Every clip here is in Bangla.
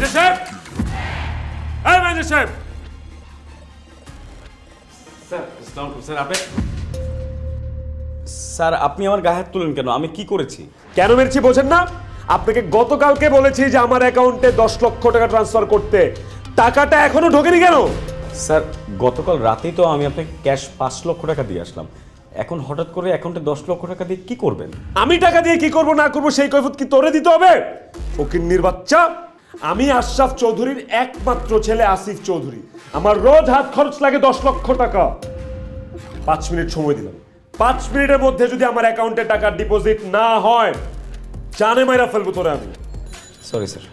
ম্যানেজার সাহেব, এই ম্যানেজার সাহেব। স্যার আপনি আমার গায়ে হাত তুলেন কেন? আমি কি করেছি? কেন মেরেছি বোঝেন না? আপনাকে গতকালকে বলেছি যে আমার অ্যাকাউন্টে 10 লক্ষ টাকা ট্রান্সফার করতে, টাকাটা এখনো ঢোকেনি কেন? স্যার গতকাল রাতেই তো আমি আপনাকে ক্যাশ 5 লক্ষ টাকা দিয়ে আসলাম, এখন হঠাৎ করে অ্যাকাউন্টে 10 লক্ষ টাকা দিয়ে কি করবেন? আমি টাকা দিয়ে কি করব না করব সেই কৈফিয়ত কি তোরে দিতে হবে? ফকিন্নির বাচ্চা, আমি আশরাফ চৌধুরীর একমাত্র ছেলে আসিফ চৌধুরী। আমার রোজ হাত খরচ লাগে 10 লক্ষ টাকা। 5 মিনিট সময় দিলাম, 5 মিনিটের মধ্যে যদি আমার অ্যাকাউন্টে টাকা ডিপোজিট না হয়, জানে মাইরা ফেলবো তোরে আমি। সরি স্যার,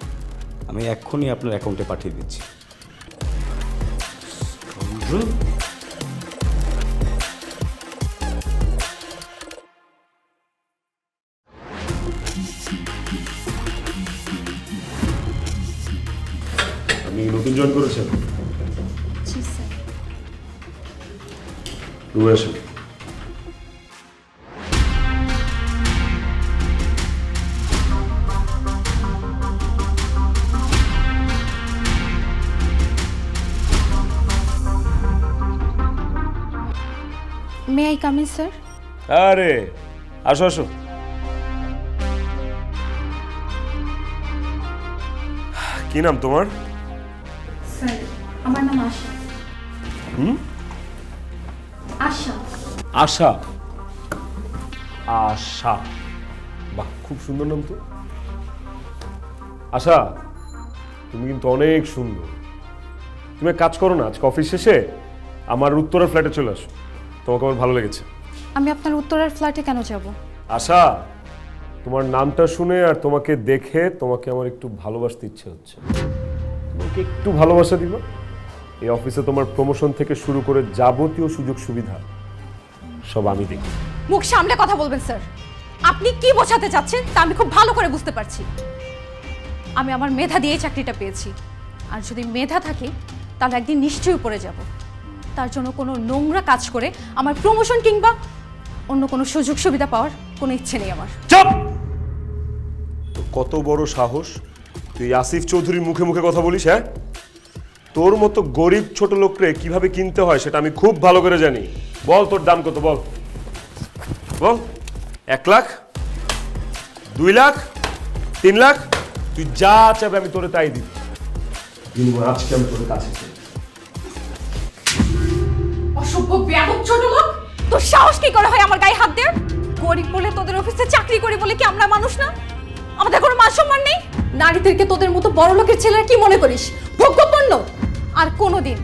আমি এক্ষুনি আপনার অ্যাকাউন্টে পাঠিয়ে দিচ্ছি। আমি নতুন জয়েন করেছেন? জি স্যার। রুমে আসেন। May I come in sir? আরে আসো আসো। কি নাম তোমার? স্যার আমার নাম আশা। আশা। আশা। আশা, বাহ খুব সুন্দর নাম তো। আশা, তুমি কিন্তু অনেক সুন্দর। তুমি এক কাজ করো না, আজকে অফিস শেষে আমার উত্তরের ফ্ল্যাটে চলে আসো, তোমাকে আমার ভালো লেগেছে। আমি আপনার উত্তরের ফ্ল্যাটে কেন যাব? আশা, তোমার নামটা শুনে আর তোমাকে দেখে তোমাকে আমার একটু ভালোবাসতে ইচ্ছে হচ্ছে। তোমাকে একটু ভালোবাসা দিব। এই অফিসে তোমার প্রমোশন থেকে শুরু করে যাবতীয় সুযোগ সুবিধা সব আমি দেখি। মুখ সামলে কথা বলবেন স্যার। আপনি কি বোঝাতে চাচ্ছেন তা আমি খুব ভালো করে বুঝতে পারছি। আমি আমার মেধা দিয়ে চাকরিটা পেয়েছি, আর যদি মেধা থাকে তাহলে একদিন নিশ্চয়ই উপরে যাব। তার জন্য কোনো নোংরা কাজ করে আমার প্রমোশন কিংবা অন্য কোনো সুযোগ সুবিধা পাওয়ার কোনো ইচ্ছে নেই আমার। চুপ! তো কত বড় সাহস তুই আসিফ চৌধুরীর মুখে মুখে কথা বলিস? হ্যাঁ, তোর মতো গরিব ছোট লোকরে কিভাবে কিনতে হয় সেটা আমি খুব ভালো করে জানি। বল তোর দাম কত, বল বল। 1 লাখ, 2 লাখ, 3 লাখ, তুই যা চাবে আমি তোরে তাই দিব। আজকে আমি তোর কাছে অসভ্য বেয়াদব ছোট লোক, তোর সাহস কি করে হয় আমার গায়ে হাত দেওয়ার? গরিব বলে তোদের অফিসে চাকরি করি বলে কি আমরা মানুষ না? আমাদের কোনো মান সম্মান নেই? নারীদেরকে তোদের মতো বড় লোকের ছেলেরা কি মনে করিস? ভোগ্যপণ্য? আর কোনোদিন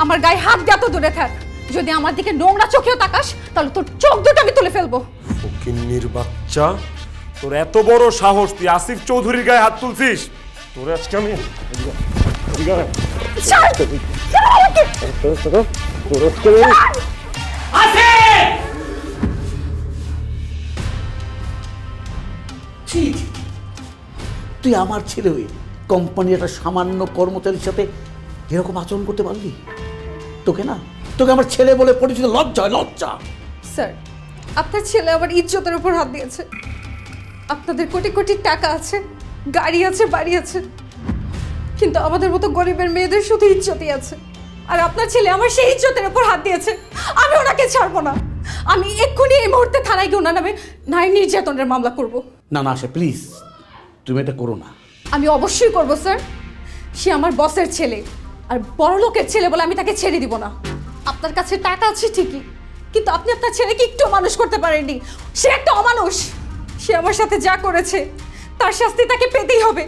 আমার গায়ে হাত দেওয়া তো দূরে থাক, যদি আমার দিকে নোংরা চোখেও তাকাস তাহলে তোর চোখ দুটো আমি তুলে ফেলবো। ফকিন্নির বাচ্চা, তোর এত বড় সাহস তুই আসিফ চৌধুরীর গায়ে হাত তুলছিস? তোর আজকে আমি তুই আমার ছেলে হয়ে কোম্পানির একটা সামান্য কর্মচারীর সাথে এরকম আচরণ করতে পারলি? তোকে না, তোকে আমার ছেলে বলে পরিচিত লজ্জা, লজ্জা। স্যার, আপনার ছেলে আমার ইজ্জতের উপর হাত দিয়েছে। আপনাদের কোটি কোটি টাকা আছে, গাড়ি আছে, বাড়ি আছে, কিন্তু আমাদের মতো গরিবের মেয়েদের শুধু ইজ্জতই আছে। আর আপনার ছেলে আমার সেই ইজ্জতের উপর হাত দিয়েছে। আমি ওনাকে ছাড়বো না। আমি এক্ষুনি এই মুহূর্তে থানায় গিয়ে ওনার নামে নারী নির্যাতনের মামলা করব। না না আশা, প্লিজ তুমি এটা করো না। আমি অবশ্যই করব স্যার। সে আমার বসের ছেলে আর বড় লোকের ছেলে বলে আমি তাকে ছেড়ে দিব না। আপনার কাছে টাকা আছে ঠিকই, কিন্তু আপনি আপনার ছেলেকে একটু মানুষ করতে পারেননি। সে একটা অমানুষ। সে আমার সাথে যা করেছে তার শাস্তি তাকে পেতেই হবে।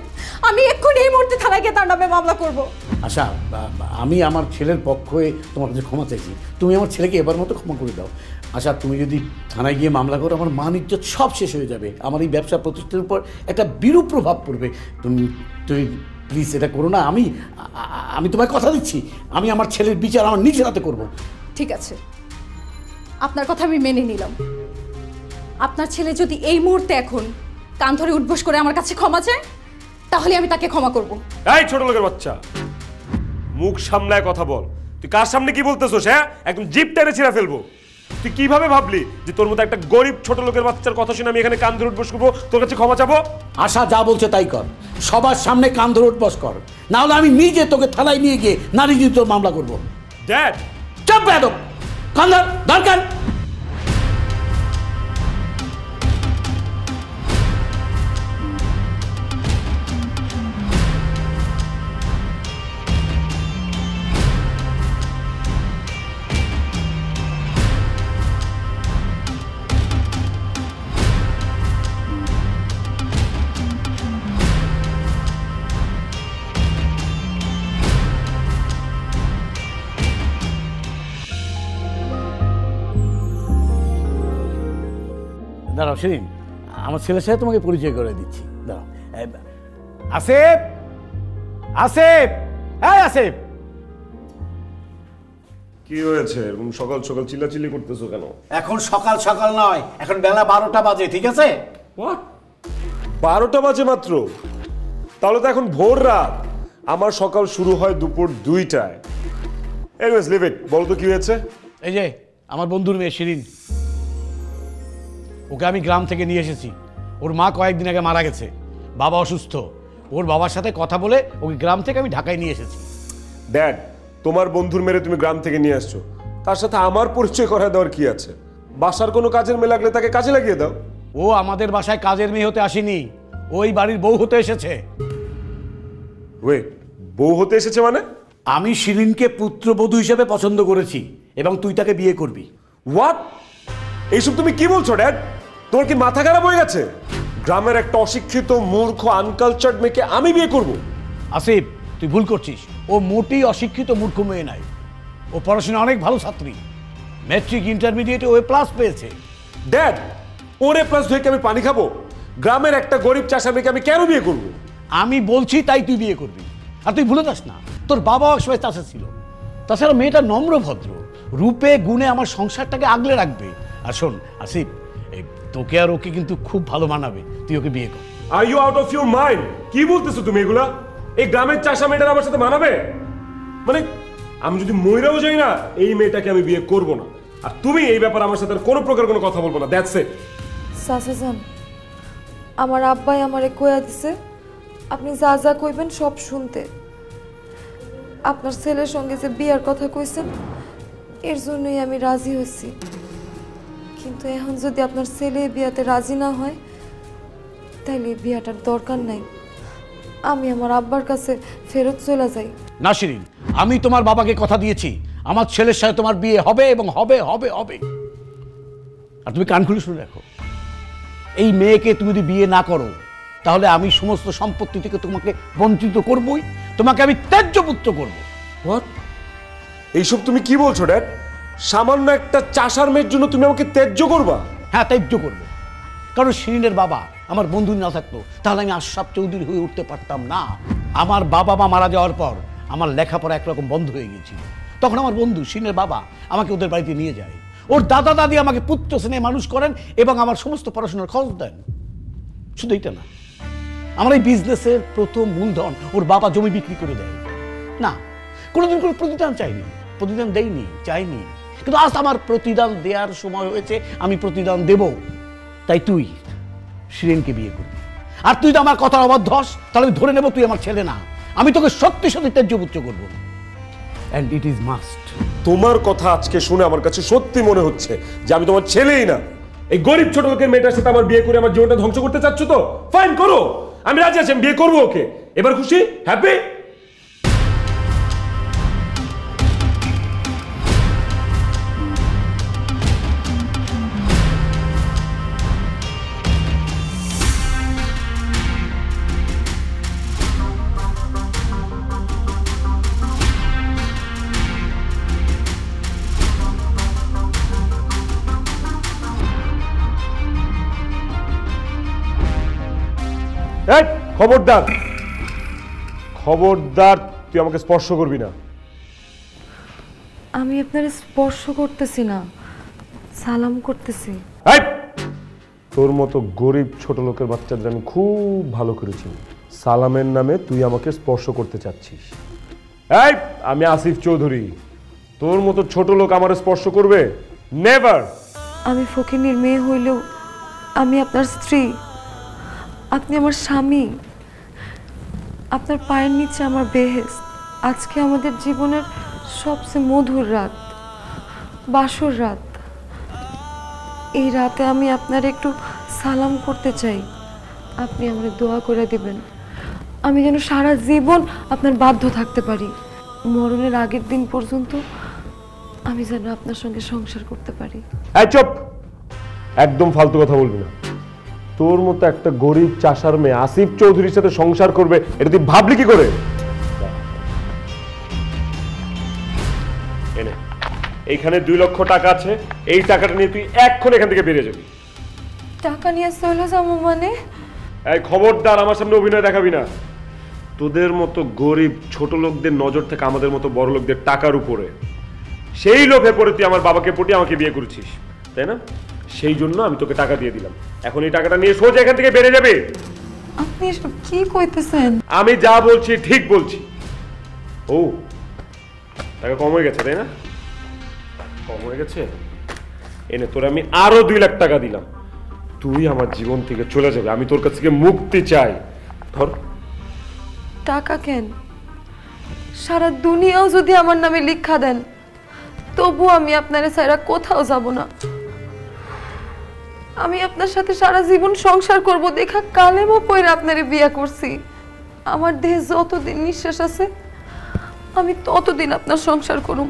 আমি এক্ষুনি এই মুহূর্তে থানায় গিয়ে তার নামে মামলা করব। আশা, আমি আমার ছেলের পক্ষ হয়ে তোমার কাছে ক্ষমা চাইছি। তুমি আমার ছেলেকে এবার মতো ক্ষমা করে দাও। আশা, তুমি যদি থানায় গিয়ে মামলা করো আমার মান ইজ্জত সব শেষ হয়ে যাবে। আমার এই ব্যবসা প্রতিষ্ঠানের উপর একটা বিরূপ প্রভাব পড়বে। তুমি তুমি প্লিজ এটা করো না। আমি তোমায় কথা দিচ্ছি, আমি আমার ছেলের বিচার আমার নিজের হাতে করবো। ঠিক আছে, আপনার কথা আমি মেনে নিলাম। আপনার ছেলে যদি এই মুহূর্তে এখন কান ধরে উঠবোস করে আমার কাছে ক্ষমা চায়, তাহলে আমি তাকে ক্ষমা করব। এই ছোট লোকের বাচ্চা, মুখ সামলায় কথা বল। তুই কার সামনে কি বলতেছস? হ্যাঁ, একদম জিপ টেনে ছিঁড়ে ফেলবো। তুই কিভাবে ভাবলি যে তোর মতো একটা গরিব ছোট লোকের বাচ্চার কথা শুনে আমি এখানে কান ধরে বসে করবো, তোর কাছে ক্ষমা চাবো? আশা যা বলছে তাই কর, সবার সামনে কান ধরে উঠবস কর, না হলে আমি নিজে তোকে থানায় নিয়ে গিয়ে নারী নির্যাতন মামলা করবো। ড্যাড, চাপ বেয়াদব, কান ধর, দরকার। দাঁড়াও শিরিন, আমার ছেলের সাথে তোমাকে পরিচয় করে দিচ্ছি। দাঁড়াও, আসিফ, আসিফ, এই আসিফ। কি হয়েছে এরকম সকাল সকাল চিল্লাচিল্লি করতেছো কেন? এখন সকাল সকাল নয়, এখন বেলা 12টা বাজে, ঠিক আছে? হোয়াট? 12টা বাজে মাত্র? তাহলে তো এখন ভোর রাত। আমার সকাল শুরু হয় দুপুর 2টায়। এনিওয়েজ লিভ ইট, বলো তো কি হয়েছে? এই যে আমার বন্ধুর মেয়ে শিরিন, ওকে আমি গ্রাম থেকে নিয়ে এসেছি। ওর মা কয়েকদিন আগে মারা গেছে, বাবা অসুস্থ। ওর বাবার সাথে কথা বলে ওকে গ্রাম থেকে আমি ঢাকায় নিয়ে এসেছি। ড্যাড, তোমার বন্ধুর মেরে তুমি গ্রাম থেকে নিয়ে আসছো, তার সাথে আমার পরিচয় করা দেওয়ার কি আছে? বাসার কোনো কাজের মেয়ে লাগলে তাকে কাজে লাগিয়ে দাও। ও আমাদের বাসায় কাজের মেয়ে হতে আসেনি, ওই বাড়ির বউ হতে এসেছে। ওয়েট, বউ হতে এসেছে মানে? আমি শিরিনকে পুত্রবধূ হিসেবে পছন্দ করেছি এবং তুই তাকে বিয়ে করবি। হোয়াট? এইসব তুমি কি বলছো ড্যাড? তোমার কি মাথা খারাপ হয়ে গেছে? গ্রামের একটা অশিক্ষিত মূর্খ আনকালচার্ড মেয়েকে আমি বিয়ে করব? আসিফ, তুই ভুল করছিস। ও মোটেই অশিক্ষিত মূর্খ মেয়ে নাই, ও পড়াশোনা অনেক ভালো ছাত্রী। ম্যাট্রিক ইন্টারমিডিয়েটে ও প্লাস পেয়েছে। ড্যাড, ওরে প্লাস ধরে কি আমি পানি খাবো? গ্রামের একটা গরিব চাষা মেয়েকে আমি কেন বিয়ে করব? আমি বলছি তাই তুই বিয়ে করবি। আর তুই ভুলে যাস না, তোর বাবা একসময় চাষা ছিল। তাছাড়া মেয়েটা নম্র ভদ্র, রূপে গুণে আমার সংসারটাকে আগলে রাখবে। আর শোন আসিফ, এই তোকে আর ওকে কিন্তু খুব ভালো মানাবে, তুই ওকে বিয়ে কর। Are you out of your mind? কি বলতেছো তুমি এগুলা? এই গ্রামের চাষা মেয়েটার আমার সাথে মানাবে? মানে আমি যদি মইরাও যাই না, এই মেয়েটাকে আমি বিয়ে করব না। আর তুমি এই ব্যাপারে আমার সাথে আর কোনো প্রকার কোনো কথা বলবো না। That's it. চাচাজান, আমার আব্বাই আমারে কইয়া দিছে আপনি যা যা কইবেন সব শুনতে। আপনার ছেলের সঙ্গে যে বিয়ার কথা কইছেন, এর জন্যই আমি রাজি হয়েছি। কিন্তু এখন যদি আপনার ছেলে বিয়াতে রাজি না হয়, তাইলে বিয়াটার দরকার নাই। আমি আমার আব্বার কাছে ফেরত চলে যাই। না শিরিন, আমি তোমার বাবাকে কথা দিয়েছি, আমার ছেলের সাথে তোমার বিয়ে হবে এবং হবে হবে হবে। আর তুমি কান খুলে শুনে রাখো, এই মেয়েকে তুমি যদি বিয়ে না করো, তাহলে আমি সমস্ত সম্পত্তি থেকে তোমাকে বঞ্চিত করবই, তোমাকে আমি ত্যায্য পুত্র করবো। হোয়াট? এইসব তুমি কি বলছো ড্যাড? সামান্য একটা চাষার মেয়ের জন্য তুমি আমাকে ত্যায্য করবা? হ্যাঁ, ত্যায্য করবো। কারণ শিরিনের বাবা আমার বন্ধু না থাকতো, তাহলে আমি আশরাফ চৌধুরী হয়ে উঠতে পারতাম না। আমার বাবা মা মারা যাওয়ার পর আমার লেখাপড়া একরকম বন্ধ হয়ে গিয়েছিল। তখন আমার বন্ধু শিরিনের বাবা আমাকে ওদের বাড়িতে নিয়ে যায়। ওর দাদা দাদি আমাকে পুত্র স্নেহে মানুষ করেন এবং আমার সমস্ত পড়াশোনার খরচ দেন। শুধু এইটা না, আমার এই বিজনেসের প্রথম মূলধন ওর বাবা জমি বিক্রি করে দেয়। না, কোনোদিন কোনো প্রতিদান চাইনি, প্রতিদান দেয়নি, চাইনি। কিন্তু আজ আমার প্রতিদান দেওয়ার সময় হয়েছে, আমি প্রতিদান দেব। তাই তুই শিরিনকে বিয়ে করবি। আর তুই তো আমার কথার অবাধ্য হস, তাহলে আমি ধরে নেব তুই আমার ছেলে না। আমি তোকে সত্যি সত্যি ত্যায্যপুত্র করবো। And it is must. তোমার কথা আজকে শুনে আমার কাছে সত্যি মনে হচ্ছে যে আমি তোমার ছেলেই না। এই গরিব ছোট লোকের মেয়েটার সাথে আমার বিয়ে করে আমার জীবনটা ধ্বংস করতে চাচ্ছ তো? ফাইন, করো, আমি রাজি আছি, আমি বিয়ে করবো ওকে। এবার খুশি? হ্যাপি? এই খবরদার, খবরদার, তুই আমাকে স্পর্শ করবি না। আমি আপনার স্পর্শ করতেছি না, সালাম করতেছি। এই, তোর মতো গরিব ছোট লোকের বাচ্চাদের আমি খুব ভালো করেছি। সালামের নামে তুই আমাকে স্পর্শ করতে চাচ্ছিস? এই, আমি আসিফ চৌধুরী। তোর মতো ছোট লোক আমার স্পর্শ করবে? নেভার। আমি ফকিনীর মেয়ে হইলেও আমি আপনার স্ত্রী, আপনি আমার স্বামী, আপনার পায়ের নিচে আমার বেহেশত। আজকে আমাদের জীবনের সবচেয়ে মধুর রাত, বাসর রাত। এই রাতে আমি আপনার একটু সালাম করতে চাই, আপনি আমার দোয়া করে দিবেন আমি যেন সারা জীবন আপনার বাধ্য থাকতে পারি। মরণের আগের দিন পর্যন্ত আমি যেন আপনার সঙ্গে সংসার করতে পারি। এই চুপ, একদম ফালতু কথা বলবি না। তোর মতো একটা গরিব চাষার মেয়ে আসিফ চৌধুরীর সাথে সংসার করবে, এটা তুই ভাবলি কি করে? এনে এইখানে 2 লক্ষ টাকা আছে, এই টাকাটা নিয়ে তুই এক্ষুনি এখান থেকে বেরিয়ে যাবি। টাকা নিয়ে চলে যাবো মানে? এই খবরদার আমার সামনে অভিনয় দেখাবি না। তোদের মতো গরিব ছোট লোকদের নজর থেকে আমাদের মতো বড় লোকদের টাকার উপরে, সেই লোভে পড়ে তুই আমার বাবাকে পটিয়ে আমাকে বিয়ে করেছিস, তাই না? সেই জন্য আমি তোকে টাকা দিয়ে দিলাম। এখন এই টাকাটা নিয়ে সোজা এখান থেকে বেরিয়ে যাবে। আপনি এসব কি কইতেছেন? আমি যা বলছি ঠিক বলছি। ও, টাকা কম হয়ে গেছে তাই না? কম হয়ে গেছে, এনে তোর আমি আরো 2 লাখ টাকা দিলাম। তুই আমার জীবন থেকে চলে যাবে, আমি তোর কাছ থেকে মুক্তি চাই। ধর। টাকা কেন? সারা দুনিয়াও যদি আমার নামে লিখা দেন তবু আমি আপনার ছাড়া কোথাও যাব না। আমি আপনার সাথে সারা জীবন সংসার করব দেখা কালেমা পয়রা আপনারে বিয়া করছি। আমার দেহে যতদিন নিঃশ্বাস আছে আমি ততদিন আপনার সংসার করুম।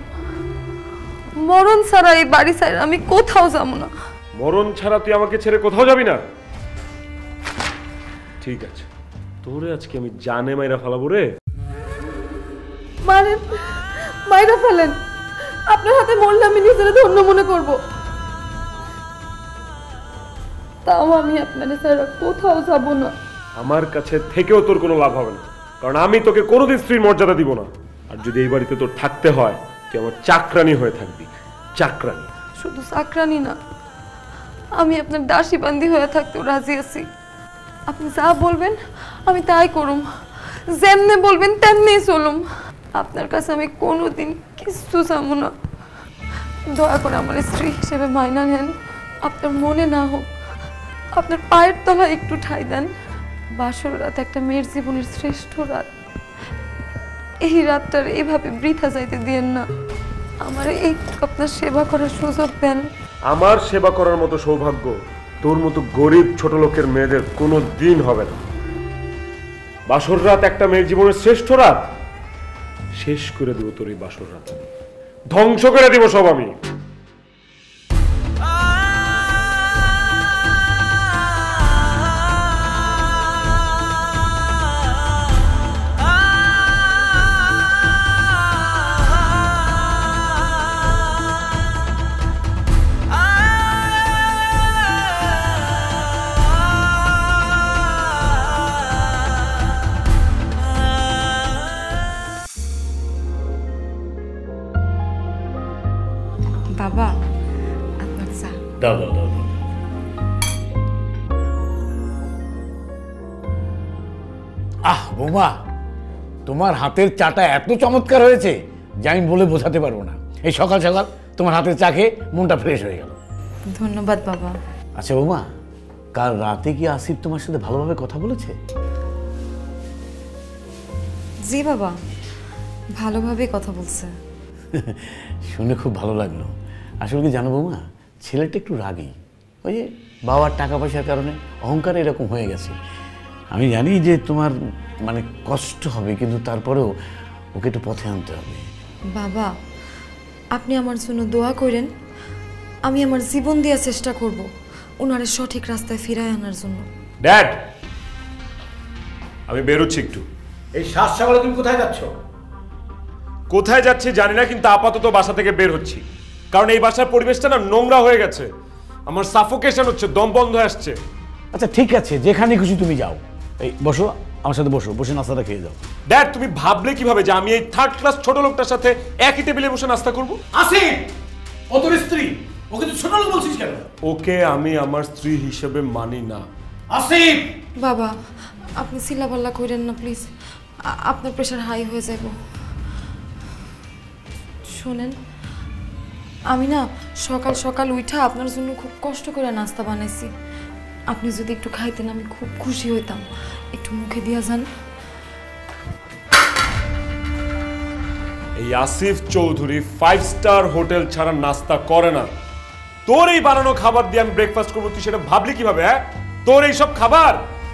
মরণ ছাড়া এই বাড়ি ছাড়া আমি কোথাও যাব না। মরণ ছাড়া তুই আমাকে ছেড়ে কোথাও যাবি না? ঠিক আছে, তোরে আজকে আমি জানে মাইরা ফেলাবো রে। মারেন, মাইরা ফেলেন, আপনার হাতে মরলে আমি নিজেরা ধন্য মনে করব। তাও আমি আপনাদের ছাড়া কোথাও যাব না। আমার কাছে থেকেও তোর কোনো লাভ হবে না, কারণ আমি তোকে কোনোদিন স্ত্রীর মর্যাদা দিব না। আর যদি এই বাড়িতে তোর থাকতে হয়, তুই আমার চাকরানি হয়ে থাকবি, চাকরানি। শুধু চাকরানি না, আমি আপনার দাসী বান্দি হয়ে থাকতেও রাজি আছি। আপনি যা বলবেন আমি তাই করুম, যেমনে বলবেন তেমনি চলুম। আপনার কাছে আমি কোনোদিন কিছু চাবো না। দয়া করে আমার স্ত্রী হিসেবে মাইনা নেন। আপনার মনে না হোক, আপনার পায়ের তলা একটু ঠাঁই দেন। বাসর রাত একটা মেয়ের জীবনের শ্রেষ্ঠ রাত। এই রাতটার এইভাবে বৃথা যাইতে দিয়েন না। আমার এই আপনার সেবা করার সুযোগ দেন। আমার সেবা করার মতো সৌভাগ্য তোর মতো গরিব ছোট লোকের মেয়েদের কোনো দিন হবে না। বাসর রাত একটা মেয়ের জীবনের শ্রেষ্ঠ রাত, শেষ করে দেব তোর এই বাসর রাত, ধ্বংস করে দেব সব আমি। বাবা, আপনার চা। দাও দাও দাও দাও। বৌমা, তোমার হাতের চাটা এত চমৎকার হয়েছে যে আমি বলে বোঝাতে পারবো না। এই সকাল সকাল তোমার হাতের চা খেয়ে মনটা ফ্রেশ হয়ে গেল। ধন্যবাদ বাবা। আচ্ছা বৌমা, কাল রাতে কি আসিফ তোমার সাথে ভালোভাবে কথা বলেছে? জি বাবা, ভালোভাবে কথা বলছে। শুনে খুব ভালো লাগলো। আসলে কি জানো বৌমা, ছেলেটা একটু রাগী। ওই যে বাবার টাকা পয়সার কারণে অহংকার এরকম হয়ে গেছে। আমি জানি যে তোমার মানে কষ্ট হবে, কিন্তু তারপরেও ওকে একটু পথে আনতে হবে। বাবা, আপনি আমার জন্য দোয়া করেন। আমি আমার জীবন দিয়ে চেষ্টা করব ওনারে সঠিক রাস্তায় ফিরায় আনার জন্য। ড্যাড, আমি বেরোচ্ছি একটু। এই সাত সকালে তুমি কোথায় যাচ্ছ? কোথায় যাচ্ছি জানি না, কিন্তু আপাতত বাসা থেকে বের হচ্ছি, কারণ এই বাসার পরিবেশটা না নোংরা হয়ে গেছে। আমার সাফোকেশন হচ্ছে, দম বন্ধ হয়ে আসছে। আচ্ছা ঠিক আছে, যেখানে খুশি তুমি যাও। এই বসো, আমার সাথে বসো, বসে নাস্তাটা খেয়ে যাও। ড্যাড, তুমি ভাবলে কিভাবে যে আমি এই 3rd ক্লাস ছোট লোকটার সাথে একই টেবিলে বসে নাস্তা করব? আসিফ, ও তোর স্ত্রী, ওকে তুই ছোট লোক বলছিস কেন? ওকে আমি আমার স্ত্রী হিসেবে মানি না। আসিফ! বাবা, আপনি চিল্লাপাল্লা করেন না প্লিজ, আপনার প্রেশার হাই হয়ে যাব। শোনেন, আমি না সকাল সকাল উঠা আপনার জন্য খুব কষ্ট করে নাস্তা বানাইছি। আপনি যদি একটু খাইতেন আমি খুব খুশি হইতাম। একটু মুখে দিয়া যান। এই আসিফ চৌধুরী 5 স্টার হোটেল ছাড়া নাস্তা করে না। তোর এই বানানো খাবার দিয়ে আমি ব্রেকফাস্ট করবো, তুই সেটা ভাবলি কিভাবে? হ্যাঁ, তোর এই সব খাবার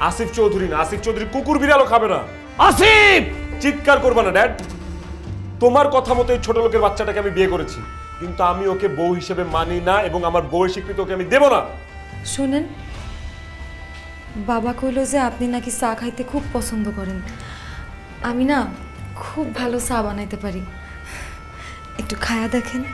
আসিফ চৌধুরী না, আসিফ চৌধুরী কুকুর বিড়ালও খাবে না। আসিফ, চিৎকার করবা না ড্যাড। তোমার কথা মতো এই ছোট লোকের বাচ্চাটাকে আমি বিয়ে করেছি, কিন্তু আমি ওকে বউ হিসেবে মানি না এবং আমার বউয়ের স্বীকৃতি ওকে আমি দেব না। শোনেন, বাবা কইলো যে আপনি নাকি চা খাইতে খুব পছন্দ করেন। আমি না খুব ভালো চা বানাইতে পারি, একটু খায়া দেখেন।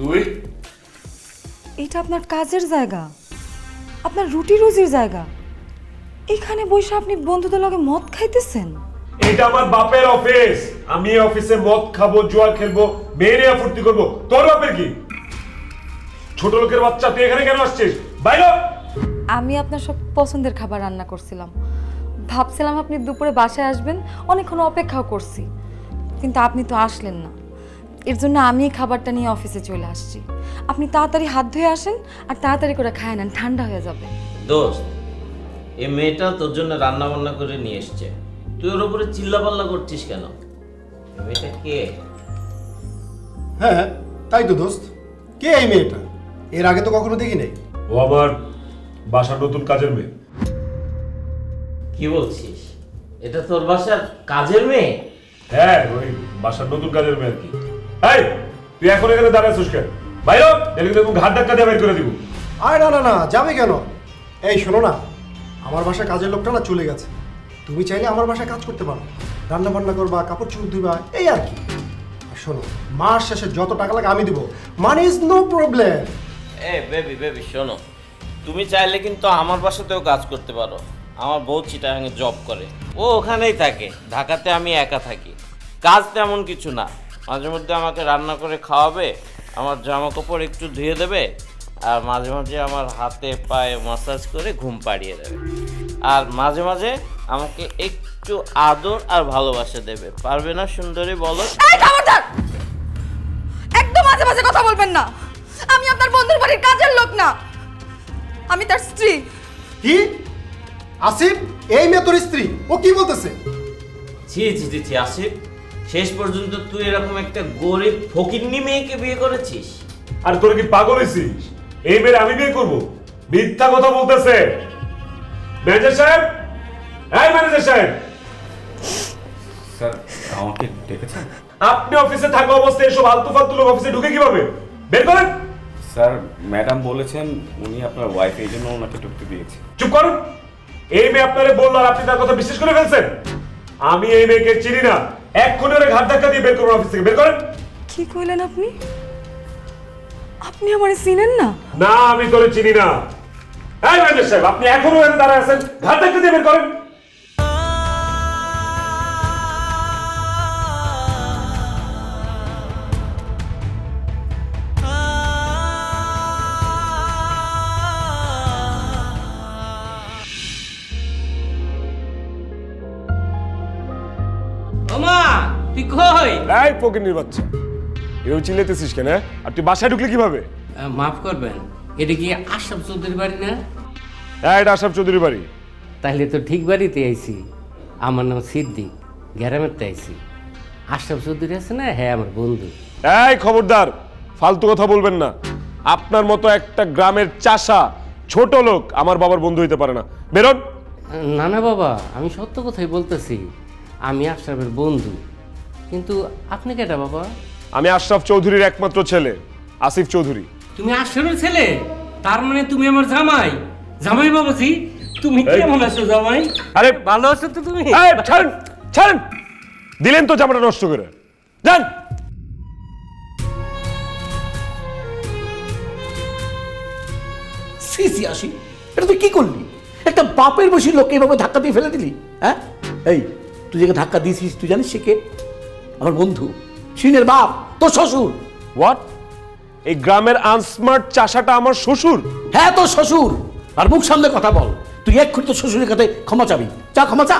তুই এটা আপনার কাজের জায়গা, আপনার রুটি রুজির জায়গা। এখানে বসে আপনি বন্ধুদের লগে মদ খাইতেছেন? এটা আমার বাপের অফিস, আমি এই অফিসে মদ খাবো, জুয়া খেলবো, মেয়েরে ফুর্তি করবো। তোর বাপের কি? ছোট লোকের বাচ্চা, তুই এখানে কেন আসছিস? বাইরে হ। আমি আপনার সব পছন্দের খাবার রান্না করছিলাম, ভাবছিলাম আপনি দুপুরে বাসায় আসবেন, অনেকক্ষণ অপেক্ষাও করছি, কিন্তু আপনি তো আসলেন না। এর জন্য আমি এই খাবারটা নিয়ে অফিসে চলে আসছি। আপনি তাড়াতাড়ি হাত ধুয়ে আসেন আর তাড়াতাড়ি করে খায় নেন, ঠান্ডা হয়ে যাবে। দোস্ত, এই মেয়েটা তোর জন্য রান্না বান্না করে নিয়ে এসছে, তুই ওর উপরে চিল্লাপাল্লা করছিস কেন? এই মেয়েটা কে? হ্যাঁ তাই তো দোস্ত, কে এই মেয়েটা? এর আগে তো কখনো দেখি নাই। ও আমার বাসার নতুন কাজের মেয়ে। কি বলছিস? এটা তোর বাসার কাজের মেয়ে? হ্যাঁ, ওই বাসার নতুন কাজের মেয়ে আর কি। এই, তুই এখন এখানে দাঁড়ায় আছিস কেন? বাইরে হ, এদিকে দেখুন ঘাট ধাক্কা দিয়ে বের করে দিব। আরে না না না, যাবে কেন? এই শোনো না, আমার বাসায় কাজের লোকটা না চলে গেছে। তুমি চাইলে আমার বাসায় কাজ করতে পারো, রান্না বান্না করবা, কাপড় চোপড় ধুবা, এই আর কি। আর শোনো, মাস শেষে যত টাকা লাগে আমি দিব, মানি ইজ নো প্রবলেম। এ বেবি শোনো, তুমি চাইলে কিন্তু আমার বাসাতেও কাজ করতে পারো। আমার বউ চিটাগাঙে জব করে, ও ওখানেই থাকে, ঢাকাতে আমি একা থাকি। কাজ তেমন কিছু না, মাঝে মধ্যে আমাকে রান্না করে খাওয়াবে, আমার জামা কাপড় একটু ধুয়ে দেবে, আর মাঝে মাঝে আমার হাতে পায়ে মাসাজ করে ঘুম পাড়িয়ে দেবে, আর মাঝে মাঝে আমাকে একটু আদর আর ভালোবাসা দেবে। পারবে না সুন্দরী, বলো? এই খবরদার, একদম মাঝে মাঝে কথা বলবেন না। আমি আপনার বন্ধুর বাড়ির কাজের লোক না, আমি তার স্ত্রী। কি আসিফ, এই মেয়ে তোর স্ত্রী? ও কি বলতেছে? ছি আসিফ, শেষ পর্যন্ত তুই এরকম একটা গরিব ফকিন্নি মেয়েকে বিয়ে করেছিস? আর তোর কি পাগল হয়েছিস? এই মেয়ে আমি বিয়ে করবো? মিথ্যা কথা বলতেছে। ম্যানেজার সাহেব, এই ম্যানেজার সাহেব, স্যার আমাকে ডেকেছেন? আপনি অফিসে থাকা অবস্থায় এসব আলতু ফালতু লোক অফিসে ঢুকে কিভাবে? বের করেন। স্যার ম্যাডাম বলেছেন উনি আপনার ওয়াইফ, এই জন্য ওনাকে ঢুকতে দিয়েছে। চুপ করুন। এই মেয়ে আপনারে বললো আর আপনি তার কথা বিশ্বাস করে ফেলছেন? আমি এই মেয়েকে চিনি না, এক্ষুনি ওরে ঘাট ধাক্কা দিয়ে বের করুন অফিস থেকে। বের করেন। কি কইলেন আপনি? আপনি আমারে চিনেন না? না, আমি তোরে চিনি না। এই ম্যানেজার সাহেব, আপনি এখনো এখানে দাঁড়ায় আছেন, ঘাট ধাক্কা দিয়ে বের করেন। ওমা, তুই কই? এই ফকিন্নির বাচ্চা, এও চিল্লাইতেছিস কেন? আর তুই বাসায় ঢুকলি কিভাবে? মাফ করবেন, এটা কি আশরাফ চৌধুরীর বাড়ি না? হ্যাঁ, এটা আশরাফ চৌধুরীর বাড়ি। তাহলে তো ঠিক বাড়িতে আইছি। আমার নাম সিদ্দিক, গ্রামেরতে আইছি। আশরাফ চৌধুরী আছে না, হ্যাঁ আমার বন্ধু। এই খবরদার, ফালতু কথা বলবেন না। আপনার মতো একটা গ্রামের চাষা ছোট লোক আমার বাবার বন্ধু হইতে পারে না। বেরোন। না না বাবা, আমি সত্য কথাই বলতেছি, আমি আশরাফের বন্ধু। কিন্তু আপনি কেটা বাবা? আমি আশরাফ চৌধুরীর একমাত্র ছেলে, আসিফ চৌধুরী। তুমি আশরাফের ছেলে? তার মানে তুমি আমার জামাই? জামাই বাবাজি, তুমি কেমন আছো জামাই? আরে ভালো আছো তো তুমি? এই ছাড়েন। ছাড়েন, দিলেন তো জামাটা নষ্ট করে। যান। সিসি আসি, এটা তুই কি করলি? একটা বাপের বসে লোককে এইভাবে ধাক্কা দিয়ে ফেলে দিলি, হ্যাঁ? এই তুই যাকে ধাক্কা দিয়েছিস তুই জানিস সে কে? আমার বন্ধু, সিনের বাপ, তোর শ্বশুর। হোয়াট? এই গ্রামের আনস্মার্ট চাষাটা আমার শ্বশুর? হ্যাঁ তোর শ্বশুর। আর মুখ সামনে কথা বল, তুই এক্ষুনি তোর শ্বশুরের কাছে ক্ষমা চাবি। চা ক্ষমা চা।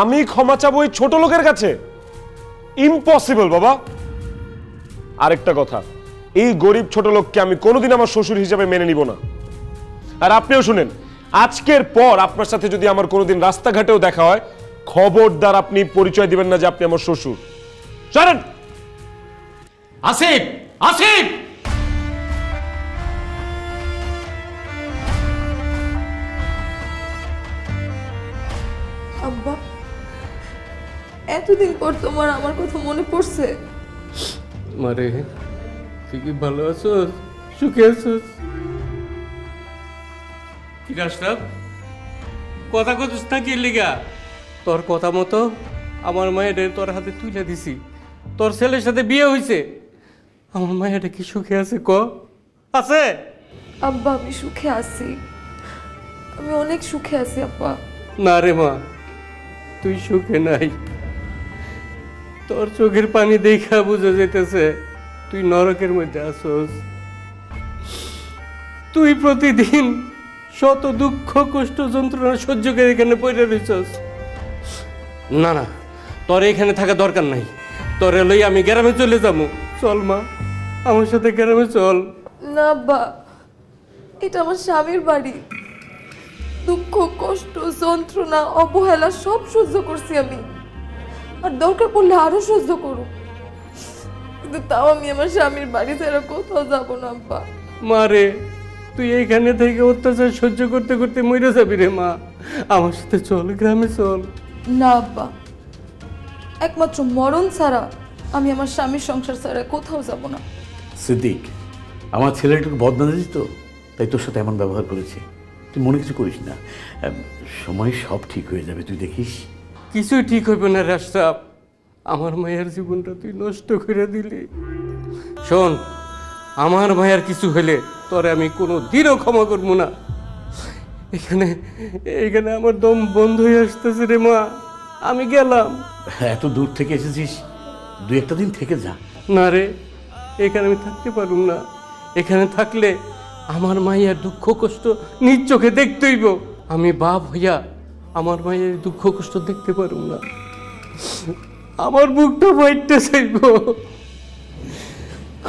আমি ক্ষমা চাবো ওই ছোট লোকের কাছে? ইম্পসিবল বাবা। আরেকটা কথা, এই গরিব ছোট লোককে আমি কোনোদিন আমার শ্বশুর হিসেবে মেনে নিব না। আর আপনিও শুনেন, আজকের পর আপনার সাথে যদি আমার কোনোদিন রাস্তাঘাটেও দেখা হয়, খবরদার আপনি পরিচয় দিবেন না যে আপনি আমার শ্বশুর। চলেন। আসিফ, আসিফ! আব্বা, এতদিন পর তোমার আমার কথা মনে পড়ছে? মারে, তুই কি ভালো আছোস? সুখে আছোস? কি রাষ্ট্রাব কথা কতস থাকি লিগা? তোর কথা মতো আমার মায়ের তোর হাতে তুলে দিছি। তোর ছেলের সাথে বিয়ে হয়েছে। আমার মায়ের কি সুখে আছে ক? আছে? আব্বা, আমি সুখে আছি, আমি অনেক সুখে আছি আব্বা। না রে মা, তুই সুখে নাই। তোর চোখের পানি দেখা বুঝা যেতেছে তুই নরকের মধ্যে আসোস। তুই প্রতিদিন শত দুঃখ কষ্ট যন্ত্রণা সহ্য করে এখানে পড়ে রইছস। না না, তোর এখানে থাকা দরকার নাই। তোরে লই আমি গ্রামে চলে যাবো। চল মা, আমার সাথে গ্রামে চল। না আব্বা, এটা আমার স্বামীর বাড়ি। দুঃখ কষ্ট যন্ত্রণা অবহেলা সব সহ্য করছি আমি, আর দরকার পড়লে আরো সহ্য করব, কিন্তু তাও আমি আমার স্বামীর বাড়ি ছেড়ে কোথাও যাব না আব্বা। মারে, তুই এইখানে থেকে অত্যাচার সহ্য করতে করতে মরে যাবি রে মা। আমার সাথে চল, গ্রামে চল। না আব্বা, একমাত্র মরণ ছাড়া আমি আমার স্বামীর সংসার ছাড়া কোথাও যাব না। সিদ্দিক, আমার ছেলেটাকে বদনাম দিস তো, তাই তোর সাথে এমন ব্যবহার করেছে। তুই মনে কিছু করিস না, সময় সব ঠিক হয়ে যাবে, তুই দেখিস। কিছুই ঠিক হইবে না রাস্তাব। আমার মায়ের জীবনটা তুই নষ্ট করে দিলি। শোন, আমার মায়ের কিছু হলে তোরে আমি কোনো দিনও ক্ষমা করবো না। এখানে এখানে আমার দম বন্ধ হয়ে আসতেছে রে মা। আমি গেলাম। এত দূর থেকে এসেছিস, দু একটা দিন থেকে যা। না রে, এখানে আমি থাকতে পারুম না। এখানে থাকলে আমার মায়ের দুঃখ কষ্ট নিজ চোখে দেখতে হইব। আমি বাপ হইয়া আমার মায়ের দুঃখ কষ্ট দেখতে পারুম না। আমার বুকটা ফাইটতে চাইব।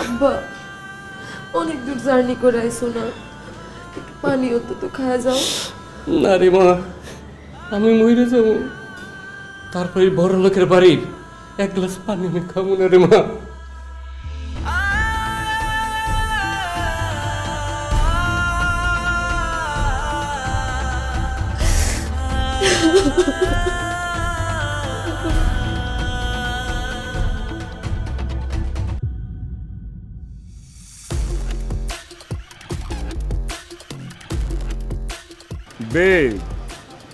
আব্বা, অনেক দূর জার্নি করে আইসো না, একটু পানি অন্তত খাওয়া যাও। না রে মা, আমি মরে যাব। তারপরে বড় লোকের বাড়ির এক গ্লাস পানি আমি খাবো না রে মা। বে,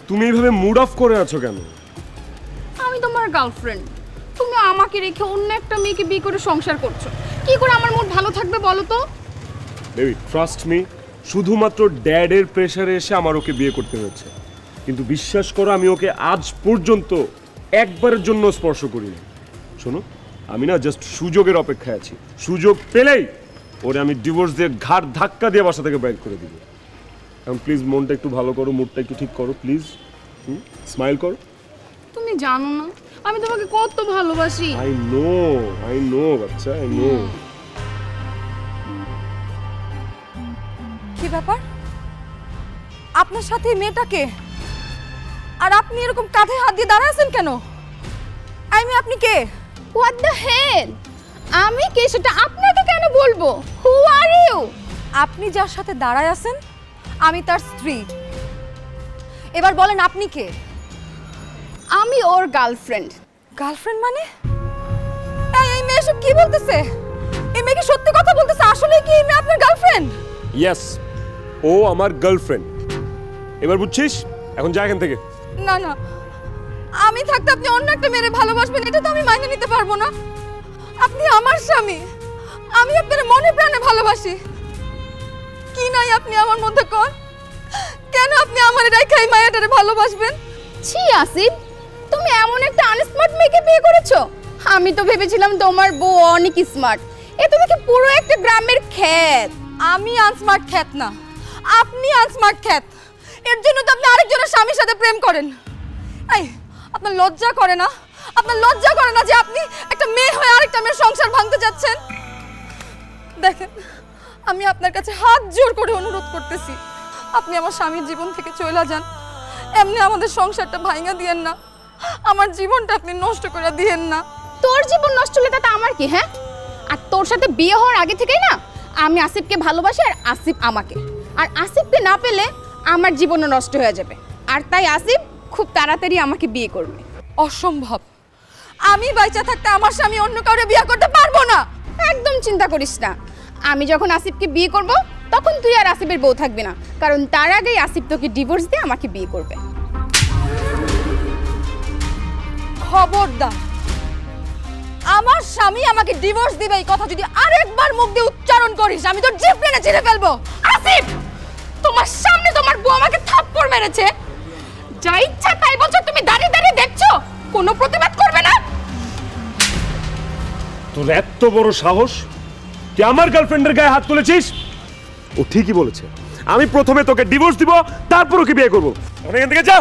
তুমি এইভাবে মুড অফ করে আছো কেন? আমি তোমার গার্লফ্রেন্ড, তুমি আমাকে রেখে অন্য একটা মেয়েকে বিয়ে করে সংসার করছো, কি করে আমার মুড ভালো থাকবে বলো তো? বেবি, ট্রাস্ট মি, শুধুমাত্র ড্যাডের প্রেসারে এসে আমার ওকে বিয়ে করতে হয়েছে। কিন্তু বিশ্বাস করো, আমি ওকে আজ পর্যন্ত একবারের জন্য স্পর্শ করিনি। শোনো, আমি না জাস্ট সুযোগের অপেক্ষায় আছি। সুযোগ পেলেই ওরে আমি ডিভোর্স দিয়ে ঘাট ধাক্কা দিয়ে বাসা থেকে বাইর করে দিব। এখন প্লিজ মনটা একটু ভালো করো, মুডটা একটু ঠিক করো প্লিজ। স্মাইল করো। তুমি জানো না আমি তোমাকে কত ভালোবাসি। আই নো বাচ্চা, আই নো। কি ব্যাপার, আপনার সাথে এই মেয়েটাকে, আর আপনি এরকম কাঁধে হাত দিয়ে দাঁড়ায় আছেন কেন? আপনি কে? What the hell? আমি কে সেটা আপনাকে কেন বলবো? হু আর ইউ? আপনি যার সাথে দাঁড়ায় আছেন আমি তার স্ত্রী। এবার বলেন আপনি কে? আমি ওর গার্লফ্রেন্ড। গার্লফ্রেন্ড মানে? এই মেয়ে সব কি বলতেছে? এই মেয়ে কি সত্যি কথা বলতেছে? আসলে কি এই মেয়ে আপনার গার্লফ্রেন্ড? ইয়েস, ও আমার গার্লফ্রেন্ড। এবার বুঝছিস? এখন যা এখান থেকে। না না, আমি থাকতে আপনি অন্য একটা মেয়েরে ভালোবাসবেন, এটা তো আমি মাইনে নিতে পারবো না। আপনি আমার স্বামী, আমি আপনার মনে প্রাণে ভালোবাসি। কি নাই আপনি আমার মধ্যে কর? কেন আপনি আমার রেখাই মায়াটারে ভালোবাসবেন? ছি আসিফ, তুমি এমন একটা আনস্মার্ট মেয়েকে বিয়ে করেছো। আমি তো ভেবেছিলাম তোমার বউ অনেক স্মার্ট। এ তুমি কি পুরো একটা গ্রামের খ্যাত। আমি আনস্মার্ট খ্যাত না, আপনি আনস্মার্ট খ্যাত। এর জন্য তো আপনি আরেকজনের স্বামীর সাথে প্রেম করেন। এই, আপনার লজ্জা করে না? আপনার লজ্জা করে না যে আপনি একটা মেয়ে হয়ে আরেকটা মেয়ের সংসার ভাঙতে যাচ্ছেন? দেখেন, আমি আপনার কাছে হাত জোর করে অনুরোধ করতেছি, আপনি আমার স্বামীর জীবন থেকে চলে যান। এমনি আমাদের সংসারটা ভাঙা দিয়েন না, আমার জীবনটা আপনি নষ্ট করে দিয়েন না। তোর জীবন নষ্ট হলে তাতে আমার কি? হ্যাঁ, আর তোর সাথে বিয়ে হওয়ার আগে থেকেই না আমি আসিফকে ভালোবাসি, আর আসিফ আমাকে। আর আসিফকে না পেলে আমার জীবনও নষ্ট হয়ে যাবে। আর তাই আসিফ খুব তাড়াতাড়ি আমাকে বিয়ে করবে। অসম্ভব, আমি বাইচা থাকতে আমার স্বামী অন্য কাউকে বিয়ে করতে পারবো না। একদম চিন্তা করিস না, আমি যখন আসিফকে বিয়ে করব তখন তুই আর আসিফের বউ থাকবি না, কারণ তার আগেই আসিফ তোকে ডিভোর্স দিয়ে আমাকে বিয়ে করবে। খবরদার, আমার স্বামী আমাকে ডিভোর্স দিবে এই কথা যদি আরেকবার মুখ দিয়ে উচ্চারণ করিস, আমি তোর জিভ টেনে ছিঁড়ে ফেলবো। আসিফ, তোমার সামনে তোমার বউ আমাকে থাপ্পড় মেরেছে, যা ইচ্ছা তাই বলছো, তুমি দাঁড়িয়ে দাঁড়িয়ে দেখছো, কোনো প্রতিবাদ করবে না? তোর এত বড় সাহস, তুই আমার গার্লফ্রেন্ডের গায়ে হাত তুলেছিস? ও ঠিকই বলেছে, আমি প্রথমে তোকে ডিভোর্স দিব, তারপর ওকে বিয়ে করবো। এখান থেকে যা।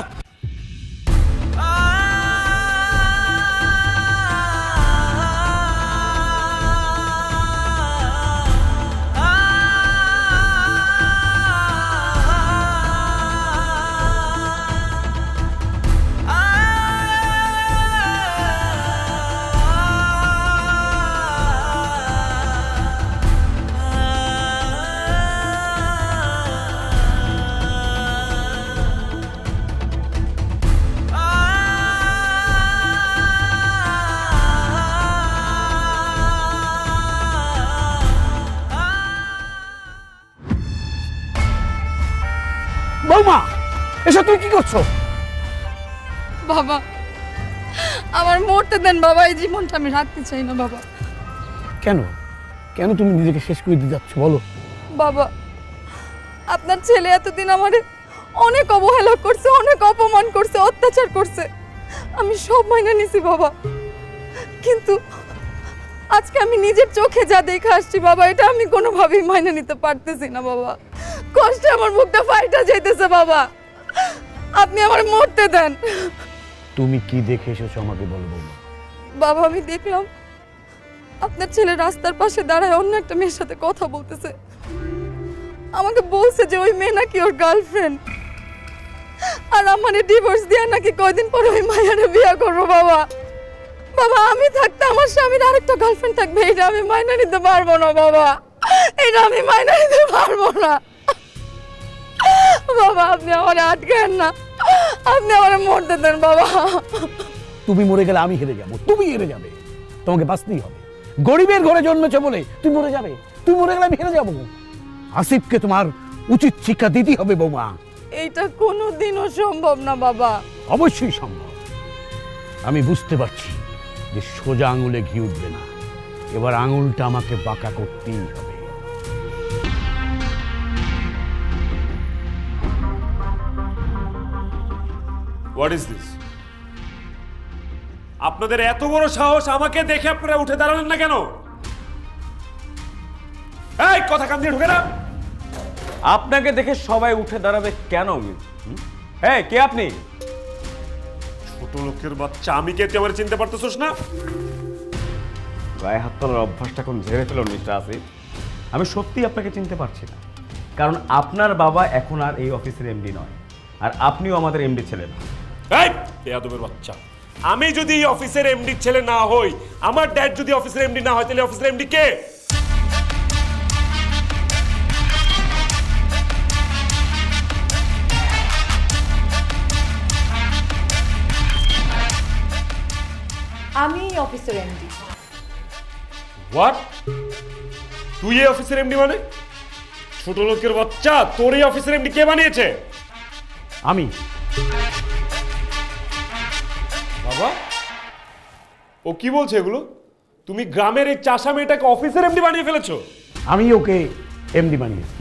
বৌমা, এসব তুমি কি করছো? বাবা, আমার মরতে দেন বাবা, এই জীবনটা আমি রাখতে চাই না বাবা। কেন কেন তুমি নিজেকে শেষ করে দিতে যাচ্ছ বলো? বাবা, আপনার ছেলে এতদিন আমারে অনেক অবহেলা করছে, অনেক অপমান করছে, অত্যাচার করছে, আমি সব মাইনে নিছি বাবা। কিন্তু আজকে আমি নিজের চোখে যা দেখে আসছি বাবা, এটা আমি কোনোভাবেই মাইনে নিতে পারতেছি না বাবা। কষ্টে আমার মুখটা ফাইটা যাইতেছে বাবা, আপনি আমার মরতে দেন। তুমি কি দেখে এসেছো আমাকে বলো বৌমা। বাবা, আমি দেখলাম আপনার ছেলে রাস্তার পাশে দাঁড়ায় অন্য একটা মেয়ের সাথে কথা বলতেছে। আমাকে বলছে যে ওই মেয়ে নাকি ওর গার্লফ্রেন্ড, আর আমারে ডিভোর্স দিয়ে নাকি কয়দিন পরে ওই মায়ারে বিয়ে করবো বাবা। বাবা, আমি থাকতে আমার স্বামীর আরেকটা গার্লফ্রেন্ড থাকবে, এটা আমি মাইনে নিতে পারবো না বাবা, এটা আমি মাইনে নিতে পারবো না বাবা। আপনি আমার আটকেন না, আপনি আমার মরতে দেন বাবা। তুমি মরে গেলে আমি হেরে যাব, তুমি হেরে যাবে, তোমাকে বাঁচতেই হবে। গরিবের ঘরে জন্মেছো বলে তুমি মরে যাবে, তুমি মরে গেলে আমি হেরে যাবো। আসিফকে তোমার উচিত শিক্ষা দিতেই হবে বৌমা। এইটা কোনোদিনও সম্ভব না বাবা। অবশ্যই সম্ভব। আমি বুঝতে পারছি যে সোজা আঙুলে ঘি উঠবে না, এবার আঙুলটা আমাকে বাঁকা করতেই হবে। What is this? আপনাদের এত বড় সাহস, আমাকে দেখে আপনারা উঠে দাঁড়ালেন না কেন? এই কথা কান দিয়ে ঢুকে না। আপনাকে দেখে সবাই উঠে দাঁড়াবে কেন? হ্যাঁ, কে আপনি? ছোট লোকের বাচ্চা, আমি কে তুই আমার চিনতে পারতেছিস না? গায়ে হাত তোলার অভ্যাসটা এখন ঝেড়ে ফেলুন মিস্টার আসিফ। আমি সত্যি আপনাকে চিনতে পারছি না, কারণ আপনার বাবা এখন আর এই অফিসের এমডি নয়, আর আপনিও আমাদের এমডি ছেলে না। এই বেয়াদবের বাচ্চা, আমি যদি এই অফিসের এমডি ছেলে না হই, আমার ড্যাড যদি অফিসের এমডি না হয়, তাহলে অফিসের এমডি কে? আমি এই অফিসের এমডি। হোয়াট? তুই এই অফিসের এমডি মানে? ছোট লোকের বাচ্চা, তোর এই অফিসের এমডি কে বানিয়েছে? আমি। বাবা, ও কি বলছে এগুলো? তুমি গ্রামের এই চাষা মেয়েটাকে অফিসের এমডি বানিয়ে ফেলেছো? আমি ওকে এমডি বানিয়েছি।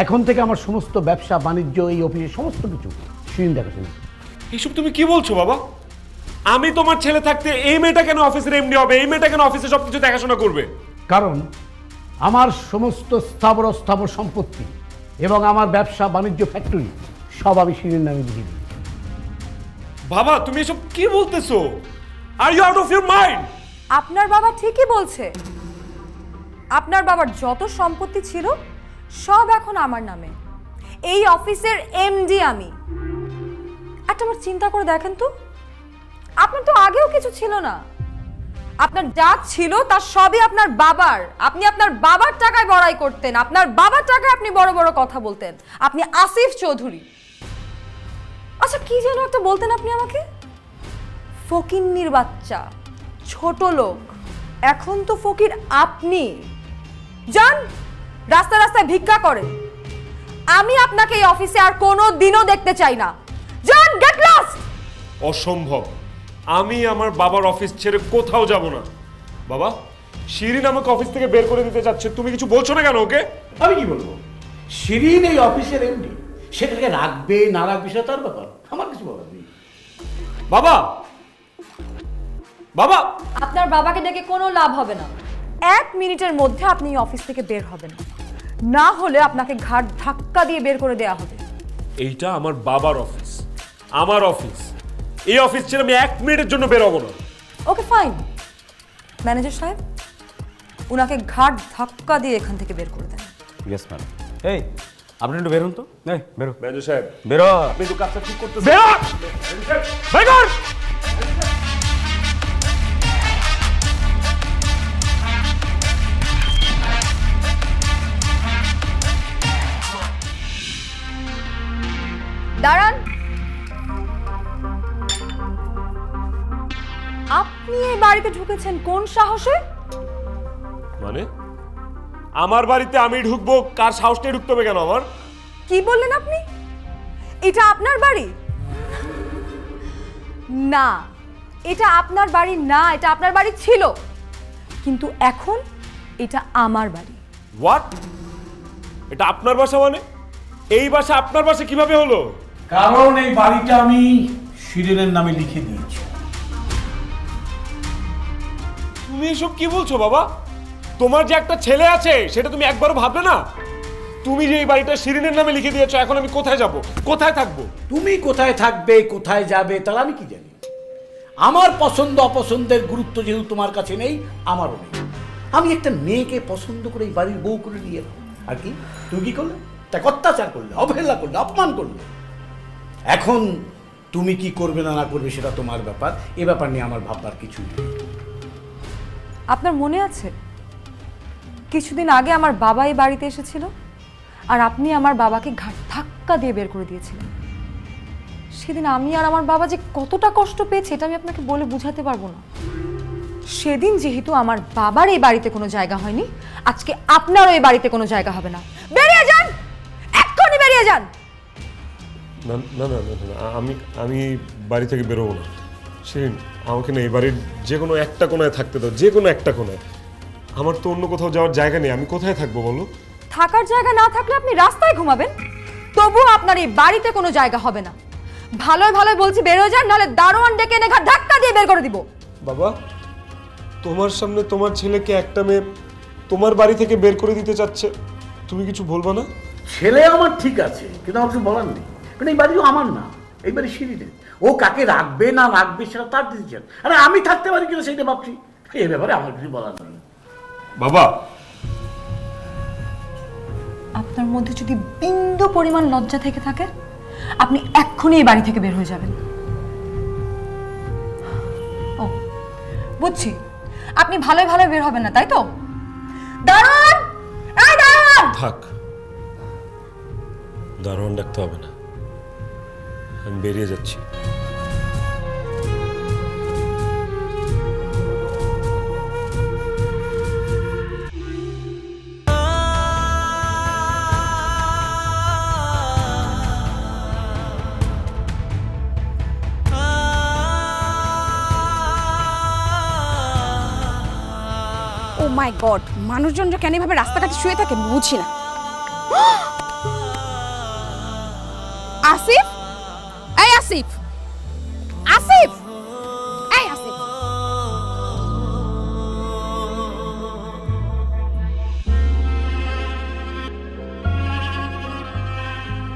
এখন থেকে আমার সমস্ত ব্যবসা বাণিজ্য এই অফিসের সমস্ত কিছু শিরিন দেখাশোনা। এইসব তুমি কি বলছো বাবা? আমি তোমার ছেলে থাকতে এই মেয়েটা কেন অফিসের এমডি হবে? এই মেয়েটা কেন অফিসে সবকিছু দেখাশোনা করবে? কারণ আমার সমস্ত স্থাবর অস্থাবর সম্পত্তি এবং আমার ব্যবসা বাণিজ্য ফ্যাক্টরি সব আমি শিরিন নামে লিখে দিই। বাবা, তুমি এসব কি বলতেছো? Are you out of your mind? আপনার বাবা ঠিকই বলছে। আপনার বাবার যত সম্পত্তি ছিল সব এখন আমার নামে। এই অফিসের এমডি আমি। একটাবার চিন্তা করে দেখেন তো, আপনার তো আগেও কিছু ছিল না। আপনার যা ছিল তার সবই আপনার বাবার। আপনি আপনার বাবার টাকায় বড়াই করতেন, আপনার বাবার টাকায় আপনি বড় বড় কথা বলতেন। আপনি আসিফ চৌধুরী। আচ্ছা, কি যেন একটা বলতেন আপনি আমাকে? ফকিন্নির বাচ্চা, ছোট লোক। এখন তো ফকির আপনি। যান রাস্তায় রাস্তায় ভিক্ষা করেন। আমি আপনাকে এই অফিসে আর কোনো দিনও দেখতে চাই না। যান, গেট লস্ট। অসম্ভব। আমি আমার বাবার অফিস ছেড়ে কোথাও যাব না। বাবা, শিরিন আমাকে অফিস থেকে বের করে দিতে যাচ্ছে, তুমি কিছু বলছো না কেন ওকে? আমি কি বলবো? শিরিন এই অফিসের এমডি, সেটাকে রাখবে না রাখবে সেটা তার ব্যাপার, আমার কিছু বলার নেই। বাবা, বাবা, আপনার বাবাকে ডেকে কোনো লাভ হবে না। 1 মিনিটের মধ্যে আপনি এই অফিস থেকে বের হবেন, না হলে আপনাকে ঘাট ধাক্কা দিয়ে বের করে দেয়া হবে। এইটা আমার বাবার অফিস, আমার অফিস। এই অফিস ছেড়ে আমি 1 মিনিটের জন্য বের হবো না। ওকে ফাইন, ম্যানেজার সাহেব উনাকে ঘাট ধাক্কা দিয়ে এখান থেকে বের করে দেন। Yes madam. এই, আপনি একটু বেরোন তো। এই বেরো। ম্যানেজার সাহেব, বেরো। আপনি তো কাজটা ঠিক করতেছেন। বেরো। বের কর। দাঁড়ান। আপনি এই বাড়িতে ঢুকেছেন কোন সাহসে? মানে আমার বাড়িতে আমি ঢুকবো, কার সাহস নিয়ে ঢুকতে হবে কেন আমার? কি বললেন আপনি? এটা আপনার বাড়ি না। এটা আপনার বাড়ি না, এটা আপনার বাড়ি ছিল, কিন্তু এখন এটা আমার বাড়ি। হোয়াট? এটা আপনার বাসা মানে? এই বাসা আপনার বাসা কিভাবে হলো? কারণ এই বাড়িটা আমি শিরিনের নামে লিখে দিয়েছি। তুমি এসব কি বলছো বাবা? তোমার যে একটা ছেলে আছে সেটা তুমি একবারও ভাবলে না? তুমি যে এই বাড়িটা শিরিনের নামে লিখে দিয়েছো, এখন আমি কোথায় যাব, কোথায় থাকবো? তুমি কোথায় থাকবে, কোথায় যাবে তাহলে আমি কি জানি? আমার পছন্দ অপছন্দের গুরুত্ব যেহেতু তোমার কাছে নেই, আমারও নেই। আমি একটা মেয়েকে পছন্দ করে এই বাড়ির বউ করে নিয়ে এলাম, আর কি তুমি কি করলে? তাকে অত্যাচার করলে, অবহেলা করলে, অপমান করলে। এখন তুমি কি করবে না না করবে সেটা তোমার ব্যাপার, এ ব্যাপার নিয়ে আমার ভাববার কিছু নেই। আপনার মনে আছে কিছুদিন আগে আমার বাবা এই বাড়িতে এসেছিল আর আপনি আমার বাবাকে ঘাট ধাক্কা দিয়ে বের করে দিয়েছিলেন? সেদিন আমি আর আমার বাবা যে কতটা কষ্ট পেয়েছে এটা আমি আপনাকে বলে বুঝাতে পারবো না। সেদিন যেহেতু আমার বাবার এই বাড়িতে কোনো জায়গা হয়নি, আজকে আপনারও এই বাড়িতে কোনো জায়গা হবে না। বেরিয়ে যান, এক্ষুনি বেরিয়ে যান। না না না না, আমি বাড়ি থেকে বেরোবো না। শিরিন, আমাকে না এই বাড়ির যে কোনো একটা কোনায় থাকতে দাও, যে কোনো একটা কোনায়। আমার তো অন্য কোথাও যাওয়ার জায়গা নেই, আমি কোথায় থাকবো বলো? থাকার জায়গা না থাকলে আপনি রাস্তায় ঘুমাবেন, তবুও আপনার এই বাড়িতে কোনো জায়গা হবে না। ভালোই ভালোই বলছি বেরো যান, নাহলে দারোয়ান ডেকে এনে ঘাট ধাক্কা দিয়ে বের করে দিব। বাবা, তোমার সামনে তোমার ছেলেকে একটা মেয়ে তোমার বাড়ি থেকে বের করে দিতে চাচ্ছে, তুমি কিছু বলবো না? ছেলে আমার ঠিক আছে, কিন্তু আমার কিছু বলার নেই, কারণ এই বাড়িও আমার না, এই বাড়ি শিরিনের। ও কাকে রাখবে না রাখবে সেটা তার ডিসিশন। আরে আমি থাকতে পারি কিনা সেইটা ভাবছি, এই ব্যাপারে আমার কিছু বলার নেই। বাবা, আপনার মধ্যে যদি বিন্দু পরিমাণ লজ্জা থেকে থাকে, আপনি এক্ষুনি এই বাড়ি থেকে বের হয়ে যাবেন। ও বুঝছি, আপনি ভালোই ভালোই বের হবেন না, তাই তো? দারোয়ান, এই দারোয়ান! থাক, দারোয়ান ডাকতে হবে না, আমি বেরিয়ে যাচ্ছি। মাই গড, মানুষজন কেন এভাবে রাস্তাঘাটে শুয়ে থাকে বুঝি না। আসিফ, এই আসিফ, আসিফ, এই আসিফ।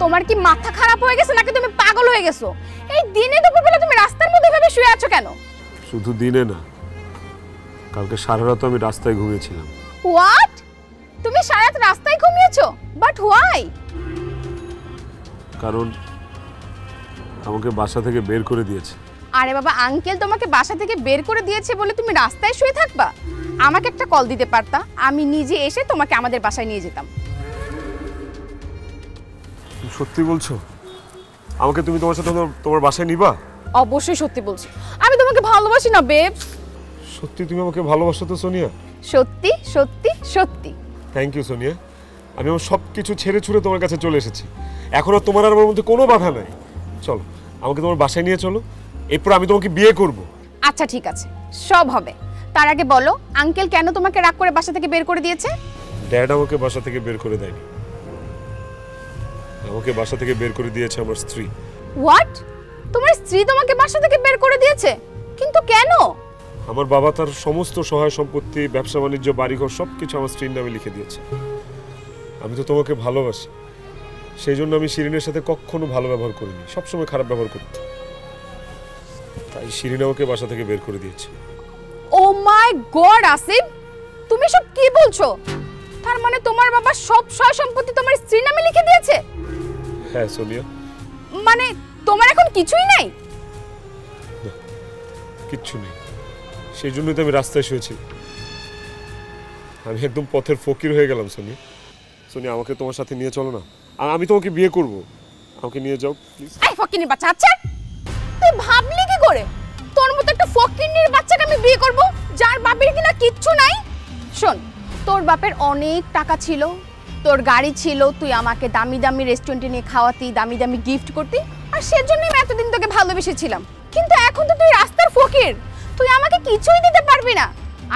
তোমার কি মাথা খারাপ হয়ে গেছে নাকি তুমি পাগল হয়ে গেছো? এই দিনে দুপুরবেলা তুমি রাস্তার মধ্যে এভাবে শুয়ে আছো কেন? শুধু দিনে না, কালকে সারা রাত আমি রাস্তায় ঘুমিয়েছিলাম। হোয়াট? তুমি সারা রাত রাস্তায় ঘুমিয়েছো? But why? কারণ আমাকে বাসা থেকে বের করে দিয়েছে। আরে বাবা, আঙ্কেল তোমাকে বাসা থেকে বের করে দিয়েছে বলে তুমি রাস্তায় শুয়ে থাকবা? আমাকে একটা কল দিতে পারতা, আমি নিজে এসে তোমাকে আমাদের বাসায় নিয়ে যেতাম। তুমি সত্যি বলছো? আমাকে তুমি তোমার সাথে তোমার বাসায় নিবা? অবশ্যই সত্যি বলছি, আমি তোমাকে ভালোবাসি না বেব। সত্যি তুমি আমাকে ভালোবাসো তো সোনিয়া? সত্যি সত্যি সত্যি। Thank you Sonia. আমি আমার সব কিছু ছেড়ে ছুড়ে তোমার কাছে চলে এসেছি। এখন আর তোমার আর আমার মধ্যে কোনো বাধা নাই। চলো, আমাকে তোমার বাসায় নিয়ে চলো, এরপর আমি তোমাকে বিয়ে করব। আচ্ছা ঠিক আছে, সব হবে। তার আগে বলো, আঙ্কেল কেন তোমাকে রাগ করে বাসা থেকে বের করে দিয়েছে? ড্যাড আমাকে বাসা থেকে বের করে দেয়নি, আমাকে বাসা থেকে বের করে দিয়েছে আমার স্ত্রী। হোয়াট? তোমার স্ত্রী তোমাকে বাসা থেকে বের করে দিয়েছে? কিন্তু কেন? আমার বাবা তার সমস্ত সহায় সম্পত্তি, ব্যবসা বাণিজ্য, বাড়িঘর সবকিছু আমার স্ত্রীর নামে লিখে দিয়েছে। আমি তো তোমাকে ভালোবাসি, সেই জন্য আমি শিরিনের সাথে কখনো ভালো ব্যবহার করিনি, সবসময় খারাপ ব্যবহার করি। তাই শিরিন আমাকে বাসা থেকে বের করে দিয়েছে। ও মাই গড আসিফ, তুমি সব কি বলছো? তার মানে তোমার বাবা সব সয় সম্পত্তি তোমার স্ত্রীর নামে লিখে দিয়েছে? হ্যাঁ সোনিয়া। মানে তোমার এখন কিছুই নাই? কিচ্ছু নেই, সেই জন্যই তো আমি রাস্তায় শুয়েছি। আমি একদম পথের ফকির হয়ে গেলাম সোনিয়া। সোনিয়া, আমাকে তোমার সাথে নিয়ে চলো না, আর আমি তোমাকে বিয়ে করব। আমাকে নিয়ে যাও প্লিজ। এই ফকিনির বাচ্চা, আচ্ছা তুই ভাবলি কি করে তোর মতো একটা ফকিনির বাচ্চাকে আমি বিয়ে করব, যার বাপের কিনা কিচ্ছু নাই? শোন, তোর বাপের অনেক টাকা ছিল, তোর গাড়ি ছিল, তুই আমাকে দামি দামি রেস্টুরেন্টে নিয়ে খাওয়াতি, দামি দামি গিফট করতি, আর সেজন্যই আমি এতদিন তোকে ভালোবেসেছিলাম। কিন্তু এখন তো তুই রাস্তার ফকির, তুই আমাকে কিছুই দিতে পারবি না।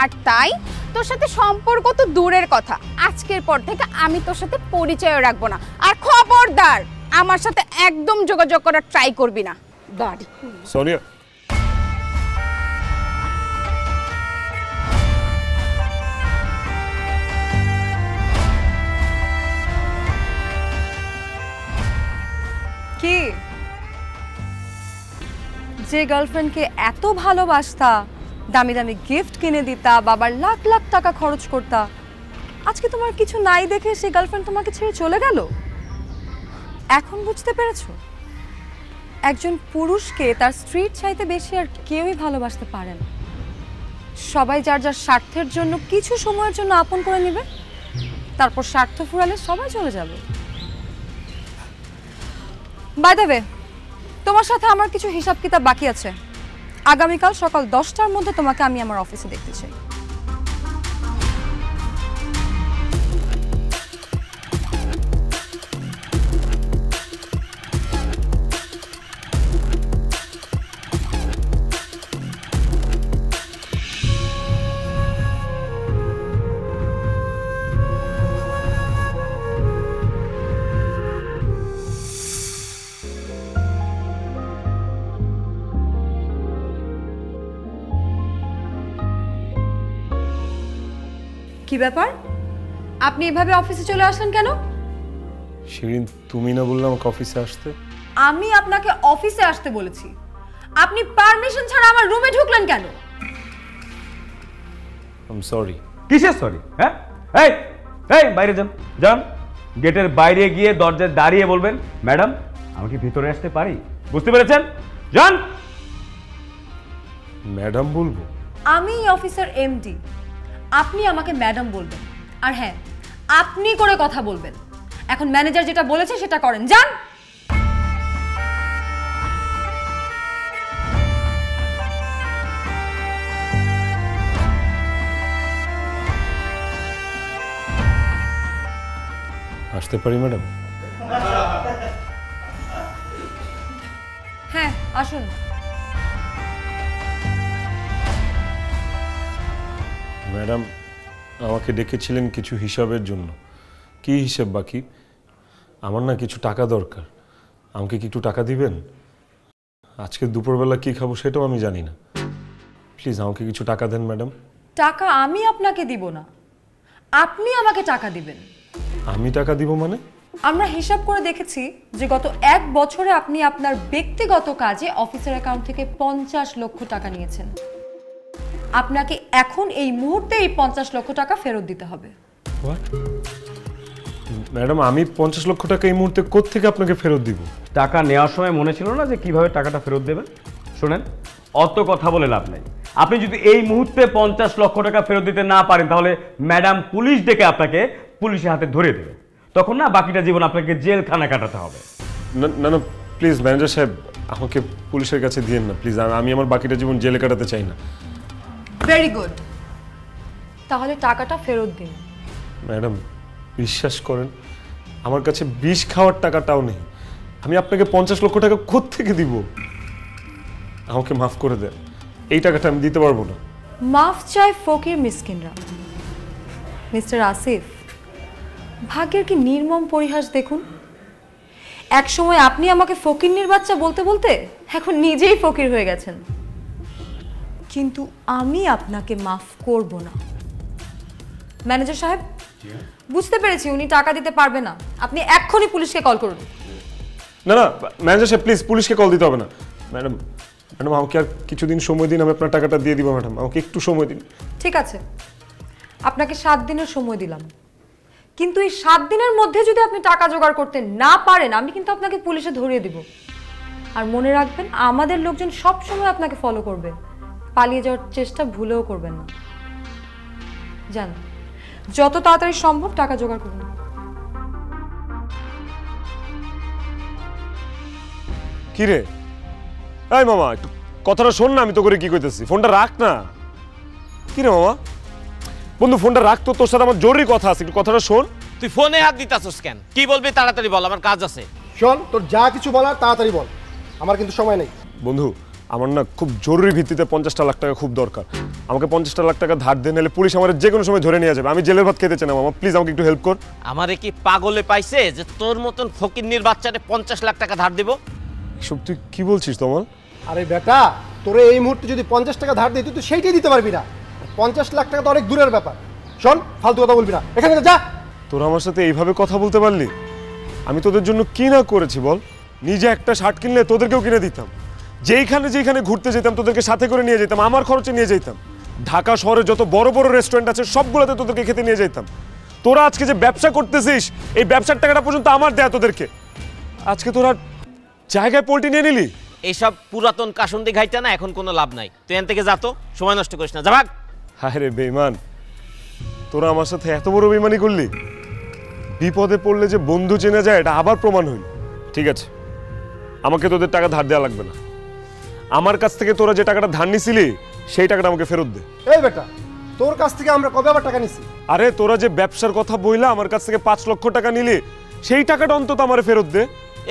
আর তাই তোর সাথে সম্পর্ক তো দূরের কথা, আজকের পর থেকে আমি তোর সাথে পরিচয় রাখবো না। আর খবরদার, আমার সাথে একদম যোগাযোগ করার ট্রাই করবি না। বাড়ি সোনিয়া, কি যে গার্লফ্রেন্ডকে এত ভালোবাসতা, দামি দামি গিফট কিনে দিতা, বাবার লাখ লাখ টাকা খরচ করতা, আজকে তোমার কিছু নাই দেখে সেই গার্লফ্রেন্ড তোমাকে ছেড়ে চলে গেল? এখন বুঝতে পেরেছো? একজন পুরুষকে তার স্ত্রীর চাইতে বেশি আর কেউই ভালোবাসতে পারে না। সবাই যার যার স্বার্থের জন্য কিছু সময়ের জন্য আপন করে নেবে, তারপর স্বার্থ ফুরালে সবাই চলে যাবে। বাই দ্য ওয়ে, তোমার সাথে আমার কিছু হিসাব কিতাব বাকি আছে। আগামীকাল সকাল 10টার মধ্যে তোমাকে আমি আমার অফিসে দেখতে চাই। কি ব্যাপার, আপনি এভাবে অফিসে চলে আসলেন কেন? শিরিন, তুমি না বললে আমাকে অফিসে আসতে? আমি আপনাকে অফিসে আসতে বলেছি, আপনি পারমিশন ছাড়া আমার রুমে ঢুকলেন কেন? I am sorry. কিসের সরি? হ্যাঁ, এই এই বাইরে যান, যান গেটের বাইরে গিয়ে দরজায় দাঁড়িয়ে বলবেন, ম্যাডাম আমি কি ভিতরে আসতে পারি? বুঝতে পেরেছেন? যান। ম্যাডাম বলবো? আমি এই অফিসের এমডি, আপনি আমাকে ম্যাডাম বলবেন। আর হ্যাঁ, আপনি করে কথা বলবেন। এখন ম্যানেজার যেটা বলেছে সেটা করেন, যান। আসতে পারি ম্যাডাম? হ্যাঁ আসুন। ম্যাডাম, আমাকে ডেকেছিলেন কিছু হিসাবের জন্য। কি হিসাব বাকি? আমার না কিছু টাকা দরকার, আমাকে কি একটু টাকা দিবেন? আজকে দুপুরবেলা কি খাবো সেটাও আমি জানি না। প্লিজ আমাকে কিছু টাকা দেন ম্যাডাম। টাকা আমি আপনাকে দিব না, আপনি আমাকে টাকা দিবেন। আমি টাকা দিব মানে? আমরা হিসাব করে দেখেছি যে গত 1 বছরে আপনি আপনার ব্যক্তিগত কাজে অফিসের অ্যাকাউন্ট থেকে 50 লক্ষ টাকা নিয়েছেন। আপনাকে এখন এই মুহূর্তে এই 50 লক্ষ টাকা ফেরত দিতে হবে। ম্যাডাম আমি 50 লক্ষ টাকা এই মুহূর্তে কোত্থেকে আপনাকে ফেরত দিব? টাকা নেওয়ার সময় মনে ছিল না যে কিভাবে টাকাটা ফেরত দেবেন? শোনেন, অত কথা বলে লাভ নেই। আপনি যদি এই মুহূর্তে 50 লক্ষ টাকা ফেরত দিতে না পারেন তাহলে ম্যাডাম পুলিশ ডেকে আপনাকে পুলিশের হাতে ধরে দেবে। তখন না বাকিটা জীবন আপনাকে জেলখানা কাটাতে হবে। না না প্লিজ ম্যানেজার সাহেব, আমাকে পুলিশের কাছে দিয়েন না প্লিজ। আমি আমার বাকিটা জীবন জেলে কাটাতে চাই না। ভেরি গুড, তাহলে টাকাটা ফেরত দিন। ম্যাডাম বিশ্বাস করেন, আমার কাছে বিষ খাওয়ার টাকাটাও নেই। আমি আপনাকে 50 লক্ষ টাকা কোত্থেকে দিব? আমাকে মাফ করে দেন, এই টাকাটা আমি দিতে পারবো না। মাফ চায় ফকির মিসকিনরা। মিস্টার আসিফ, ভাগ্যের কি নির্মম পরিহাস দেখুন। এক সময় আপনি আমাকে ফকিরনির বাচ্চা বলতে বলতে এখন নিজেই ফকির হয়ে গেছেন। কিন্তু আমি আপনাকে মাফ করব না। ম্যানেজার সাহেব, বুঝতে পেরেছি উনি টাকা দিতে পারবে না, আপনি এক্ষুনি পুলিশকে কল করুন। না না ম্যানেজার সাহেব প্লিজ পুলিশকে কল দিতে হবে না। ম্যাডাম ম্যাডাম আমাকে আর কিছুদিন সময় দিন, আমি আপনার টাকাটা দিয়ে দিব। ম্যাডাম আমাকে একটু সময় দিন। ঠিক আছে, আপনাকে 7 দিনের সময় দিলাম, কিন্তু এই 7 দিনের মধ্যে যদি আপনি টাকা জোগাড় করতে না পারেন আমি কিন্তু আপনাকে পুলিশে ধরিয়ে দিব। আর মনে রাখবেন, আমাদের লোকজন সব সময় আপনাকে ফলো করবে, পালিয়ে যাওয়ার চেষ্টা ভুলেও করবেন না। যান, যত তাড়াতাড়ি সম্ভব টাকা জোগাড় করুন। কি রে এই মামা, একটু কথাটা শোন না, আমি তো করে কি কইতেছি। ফোনটা রাখ না। কি রে মামা? বন্ধু ফোনটা রাখ তো, তোর সাথে আমার জরুরি কথা আছে, একটু কথাটা শোন। তুই ফোনে হাত দিতাছস কেন? কি বলবি তাড়াতাড়ি বল, আমার কাজ আছে। শোন, তোর যা কিছু বলার তাড়াতাড়ি বল, আমার কিন্তু সময় নেই। বন্ধু আমার না খুব জরুরি ভিত্তিতে 50টা লাখ টাকা খুব দরকার। আমাকে 50টা লাখ টাকা ধার দিয়ে নিলে পুলিশ আমার যে কোনো সময় ধরে নিয়ে যাবে। আমি জেলের ভাত খেতে চাই না মামা, প্লিজ আমাকে একটু হেল্প কর। আমারে কি পাগলে পাইছে যে তোর মতন ফকিন্নির বাচ্চারে 50 লাখ টাকা ধার দিব? সব তুই কি বলছিস তোমার? আরে বেটা, তোরে এই মুহূর্তে যদি 50 টাকা ধার দিই তুই তো সেইটাই দিতে পারবি না। 50 লাখ টাকা তো অনেক দূরের ব্যাপার। শোন, ফালতু কথা বলবি না, এখান থেকে যা। তোরা আমার সাথে এইভাবে কথা বলতে পারলি? আমি তোদের জন্য কি না করেছি বল? নিজে একটা শার্ট কিনলে তোদেরকেও কিনে দিতাম, যেইখানে ঘুরতে যেতাম তোদেরকে সাথে করে নিয়ে যেতাম, আমার খরচে নিয়ে যেতাম। ঢাকা শহরে যত বড় বড় রেস্টুরেন্ট আছে সবগুলোতে তোদেরকে খেতে নিয়ে যেতাম। তোরা আজকে যে ব্যবসা করতেছিস, এই ব্যবসার টাকাটা পর্যন্ত আমার দেয়া তোদেরকে। আজকে তোরা জায়গায় পোল্ট্রি নিয়ে নিলি। এইসব পুরাতন কাসন্দি ঘাইটা না এখন কোনো লাভ নাই। তুই এখান থেকে যা, তো সময় নষ্ট করিস না, যা ভাগ। হায় রে বেঈমান, তোরা আমার সাথে এত বড় বেঈমানি করলি। বিপদে পড়লে যে বন্ধু চেনা যায় এটা আবার প্রমাণ হইল। ঠিক আছে, আমাকে তোদের টাকা ধার দেওয়া লাগবে না। আমার কাছ থেকে তোরা যে টাকাটা ধার নিছিলি সেই টাকাটা আমাকে ফেরত দে। এই বেটা, তোর কাছ থেকে আমরা কবে আবার টাকা নিছি? আরে তোরা যে ব্যবসার কথা বইলা আমার কাছ থেকে 5 লক্ষ টাকা নিলি, সেই টাকাটা অন্তত আমারে ফেরত দে।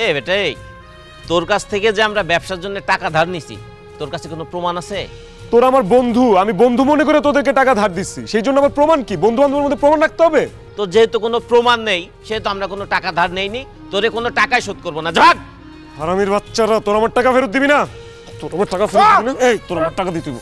এ বেটা, এই তোর কাছ থেকে যে আমরা ব্যবসার জন্য টাকা ধার নিছি, তোর কাছে কোনো প্রমাণ আছে? তোরা আমার বন্ধু, আমি বন্ধু মনে করে তোদেরকে টাকা ধার দিচ্ছি, সেই জন্য আমার প্রমাণ কি? বন্ধু বান্ধবের মধ্যে প্রমাণ রাখতে হবে। তোর যেহেতু কোনো প্রমাণ নেই সেহেতু আমরা কোনো টাকা ধার নেইনি, তোরে কোনো টাকাই শোধ করবো না, যাক। হারামির বাচ্চারা, তোর আমার টাকা ফেরত দিবি না? তোর আমার টাকা ফেরত দিবি না? এই তোর আমার টাকা দিতে হবে।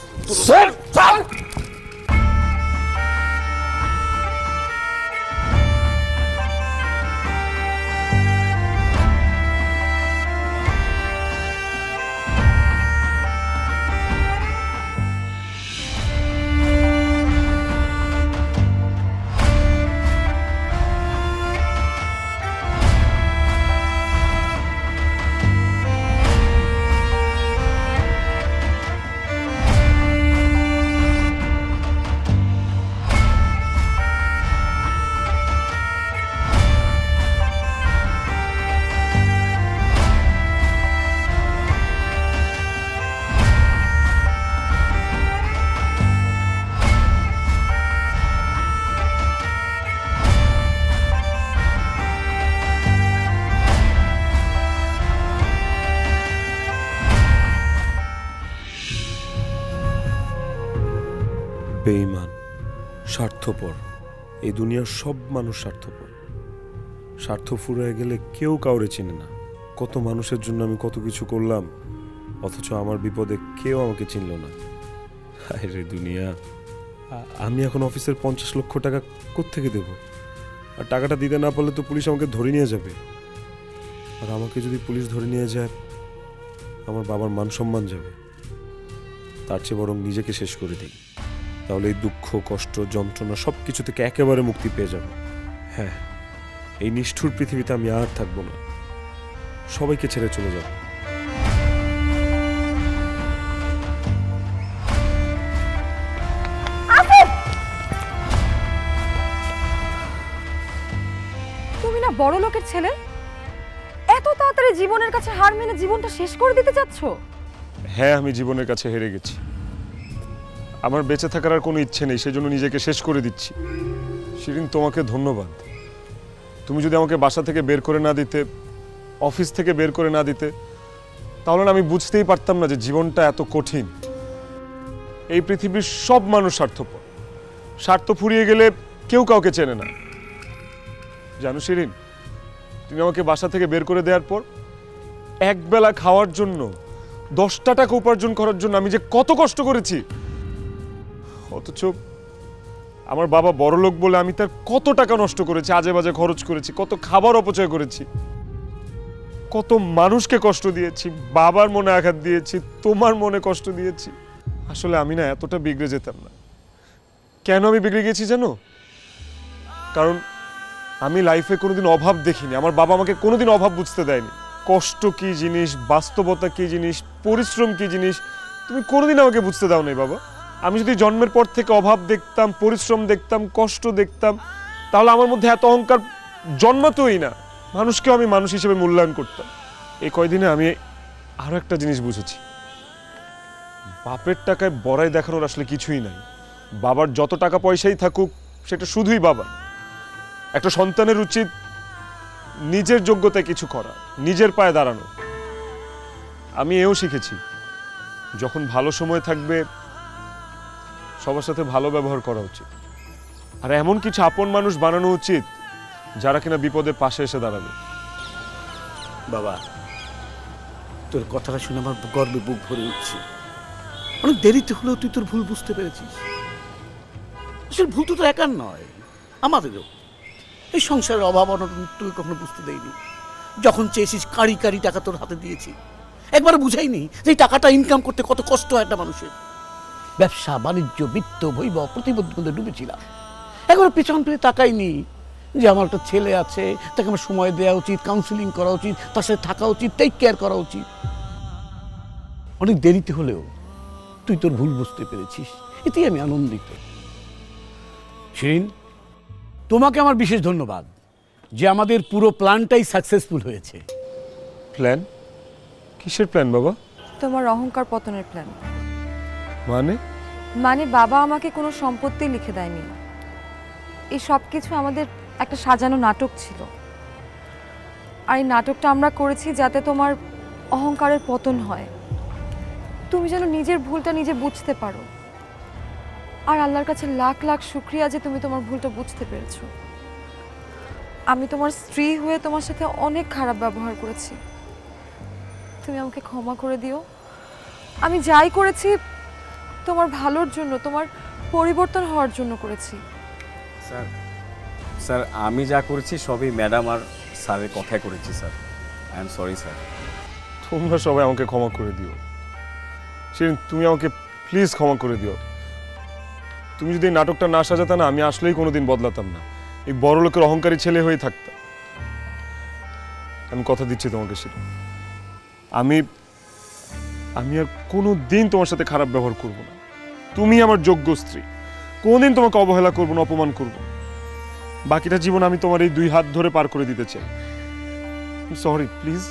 বেঈমান, স্বার্থপর। এই দুনিয়ার সব মানুষ স্বার্থপর। স্বার্থ ফুরিয়ে গেলে কেউ কাউরে চিনে না। কত মানুষের জন্য আমি কত কিছু করলাম, অথচ আমার বিপদে কেউ আমাকে চিনল না। আরে দুনিয়া, আমি এখন অফিসের 50 লক্ষ টাকা কোত্থেকে দেব? আর টাকাটা দিতে না পারলে তো পুলিশ আমাকে ধরে নিয়ে যাবে। আর আমাকে যদি পুলিশ ধরে নিয়ে যায়, আমার বাবার মান সম্মান যাবে। তার চেয়ে বরং নিজেকে শেষ করে দিই, তাহলে এই দুঃখ, কষ্ট, যন্ত্রণা সব কিছু থেকে একেবারে মুক্তি পেয়ে যাব। হ্যাঁ, এই নিষ্ঠুর পৃথিবীতে আমি আর থাকবো না, সবাইকে ছেড়ে চলে যাব। তুমি না বড় লোকের ছেলে, এত তাড়াতাড়ি জীবনের কাছে হার মেনে জীবনটা শেষ করে দিতে চাচ্ছ? হ্যাঁ, আমি জীবনের কাছে হেরে গেছি। আমার বেঁচে থাকার আর কোনো ইচ্ছে নেই, সেজন্য নিজেকে শেষ করে দিচ্ছি। শিরিন, তোমাকে ধন্যবাদ। তুমি যদি আমাকে বাসা থেকে বের করে না দিতে, অফিস থেকে বের করে না দিতে, তাহলে আমি বুঝতেই পারতাম না যে জীবনটা এত কঠিন। এই পৃথিবীর সব মানুষ স্বার্থপর। স্বার্থ ফুরিয়ে গেলে কেউ কাউকে চেনে না। জানো শিরিন, তুমি আমাকে বাসা থেকে বের করে দেওয়ার পর একবেলা খাওয়ার জন্য 10টা টাকা উপার্জন করার জন্য আমি যে কত কষ্ট করেছি, অথচ আমার বাবা বড়লোক বলে আমি তার কত টাকা নষ্ট করেছি, আজে বাজে খরচ করেছি, কত খাবার অপচয় করেছি, কত মানুষকে কষ্ট দিয়েছি, বাবার মনে আঘাত দিয়েছি, তোমার মনে কষ্ট দিয়েছি। আসলে আমি না এতটা বিগড়ে যেতাম না। কেন আমি বিগড়ে গেছি জানো? কারণ আমি লাইফে কোনোদিন অভাব দেখিনি। আমার বাবা আমাকে কোনোদিন অভাব বুঝতে দেয়নি। কষ্ট কি জিনিস, বাস্তবতা কি জিনিস, পরিশ্রম কি জিনিস, তুমি কোনোদিন আমাকে বুঝতে দাও নাই বাবা। আমি যদি জন্মের পর থেকে অভাব দেখতাম, পরিশ্রম দেখতাম, কষ্ট দেখতাম, তাহলে আমার মধ্যে এত অহংকার জন্মাতই না। মানুষকেও আমি মানুষ হিসেবে মূল্যায়ন করতাম। এই কয়দিনে আমি আরো একটা জিনিস বুঝেছি, বাপের টাকায় বড়াই দেখানোর আসলে কিছুই নাই। বাবার যত টাকা পয়সাই থাকুক, সেটা শুধুই বাবা। একটা সন্তানের উচিত নিজের যোগ্যতায় কিছু করা, নিজের পায়ে দাঁড়ানো। আমি এও শিখেছি, যখন ভালো সময় থাকবে সবার সাথে ভালো ব্যবহার করা উচিত। আর এমন কিছু আপন মানুষ বানানো উচিত যারা কিনা বিপদে পাশে এসে দাঁড়াবে। বাবা, তোর কথাটা শুনে আমার গর্বে বুক ভরে উঠছে। অনেক দেরিতে হলেও তুই তোর ভুল বুঝতে পেরেছিস। আসলে ভুল তো একার নয়, আমাদেরও। এই সংসারের অভাব অনটন তুই কখনো বুঝতে দেয়নি। যখন চেয়েছিস কারি কারি টাকা তোর হাতে দিয়েছি, একবার বুঝাইনি যে এই টাকাটা ইনকাম করতে কত কষ্ট হয় একটা মানুষের। ব্যবসা বাণিজ্য, বিত্ত, বৈভব, প্রতিবন্ধকতা ডুবেছিলাম। একবার পিছন ফিরে তাকাইনি যে আমার একটা ছেলে আছে, তাকে আমার সময় দেওয়া উচিত, কাউন্সিলিং করা উচিত, তার সাথে থাকা উচিত, টেক কেয়ার করা উচিত। অনেক দেরিতে হলেও তুই তোর ভুল বুঝতে পেরেছিস, এতেই আমি আনন্দিত। শিরিন, তোমাকে আমার বিশেষ ধন্যবাদ যে আমাদের পুরো প্ল্যানটাই সাকসেসফুল হয়েছে। প্ল্যান? কিসের প্ল্যান বাবা? তোমার অহংকার পতনের প্ল্যান। মানে বাবা আমাকে কোনো সম্পত্তি লিখে দেয়নি। এই সব কিছু আমাদের একটা সাজানো নাটক ছিল। আর এই নাটকটা আমরা করেছি যাতে তোমার অহংকারের পতন হয়, তুমি যেন নিজের ভুলটা নিজে বুঝতে পারো। আর আল্লাহর কাছে লাখ লাখ শুকরিয়া যে তুমি তোমার ভুলটা বুঝতে পেরেছো। আমি তোমার স্ত্রী হয়ে তোমার সাথে অনেক খারাপ ব্যবহার করেছি, তুমি আমাকে ক্ষমা করে দিও। আমি যাই করেছি তোমার ভালোর জন্য, তোমার পরিবর্তন হওয়ার জন্য করেছি। স্যার আমি যা করেছি সবই ম্যাডাম আর স্যারের কথাই করেছি sir. I am sorry sir. তোমরা সবাই আমাকে ক্ষমা করে দিও। শিরিন, তুমি আমাকে প্লিজ ক্ষমা করে দিও। তুমি যদি এই নাটকটা না সাজাতে না, আমি আসলেই কোনোদিন বদলাতাম না, এই বড় লোকের অহংকারী ছেলে হয়ে থাকতাম। আমি কথা দিচ্ছি তোমাকে শিরিন, আমি আর কোনোদিন তোমার সাথে খারাপ ব্যবহার করব না। তুমি আমার যোগ্য স্ত্রী, কোনোদিন তোমাকে অবহেলা করব না, অপমান করব না। বাকিটা জীবন আমি তোমার এই 2 হাত ধরে পার করে দিতে চাই। Sorry, please.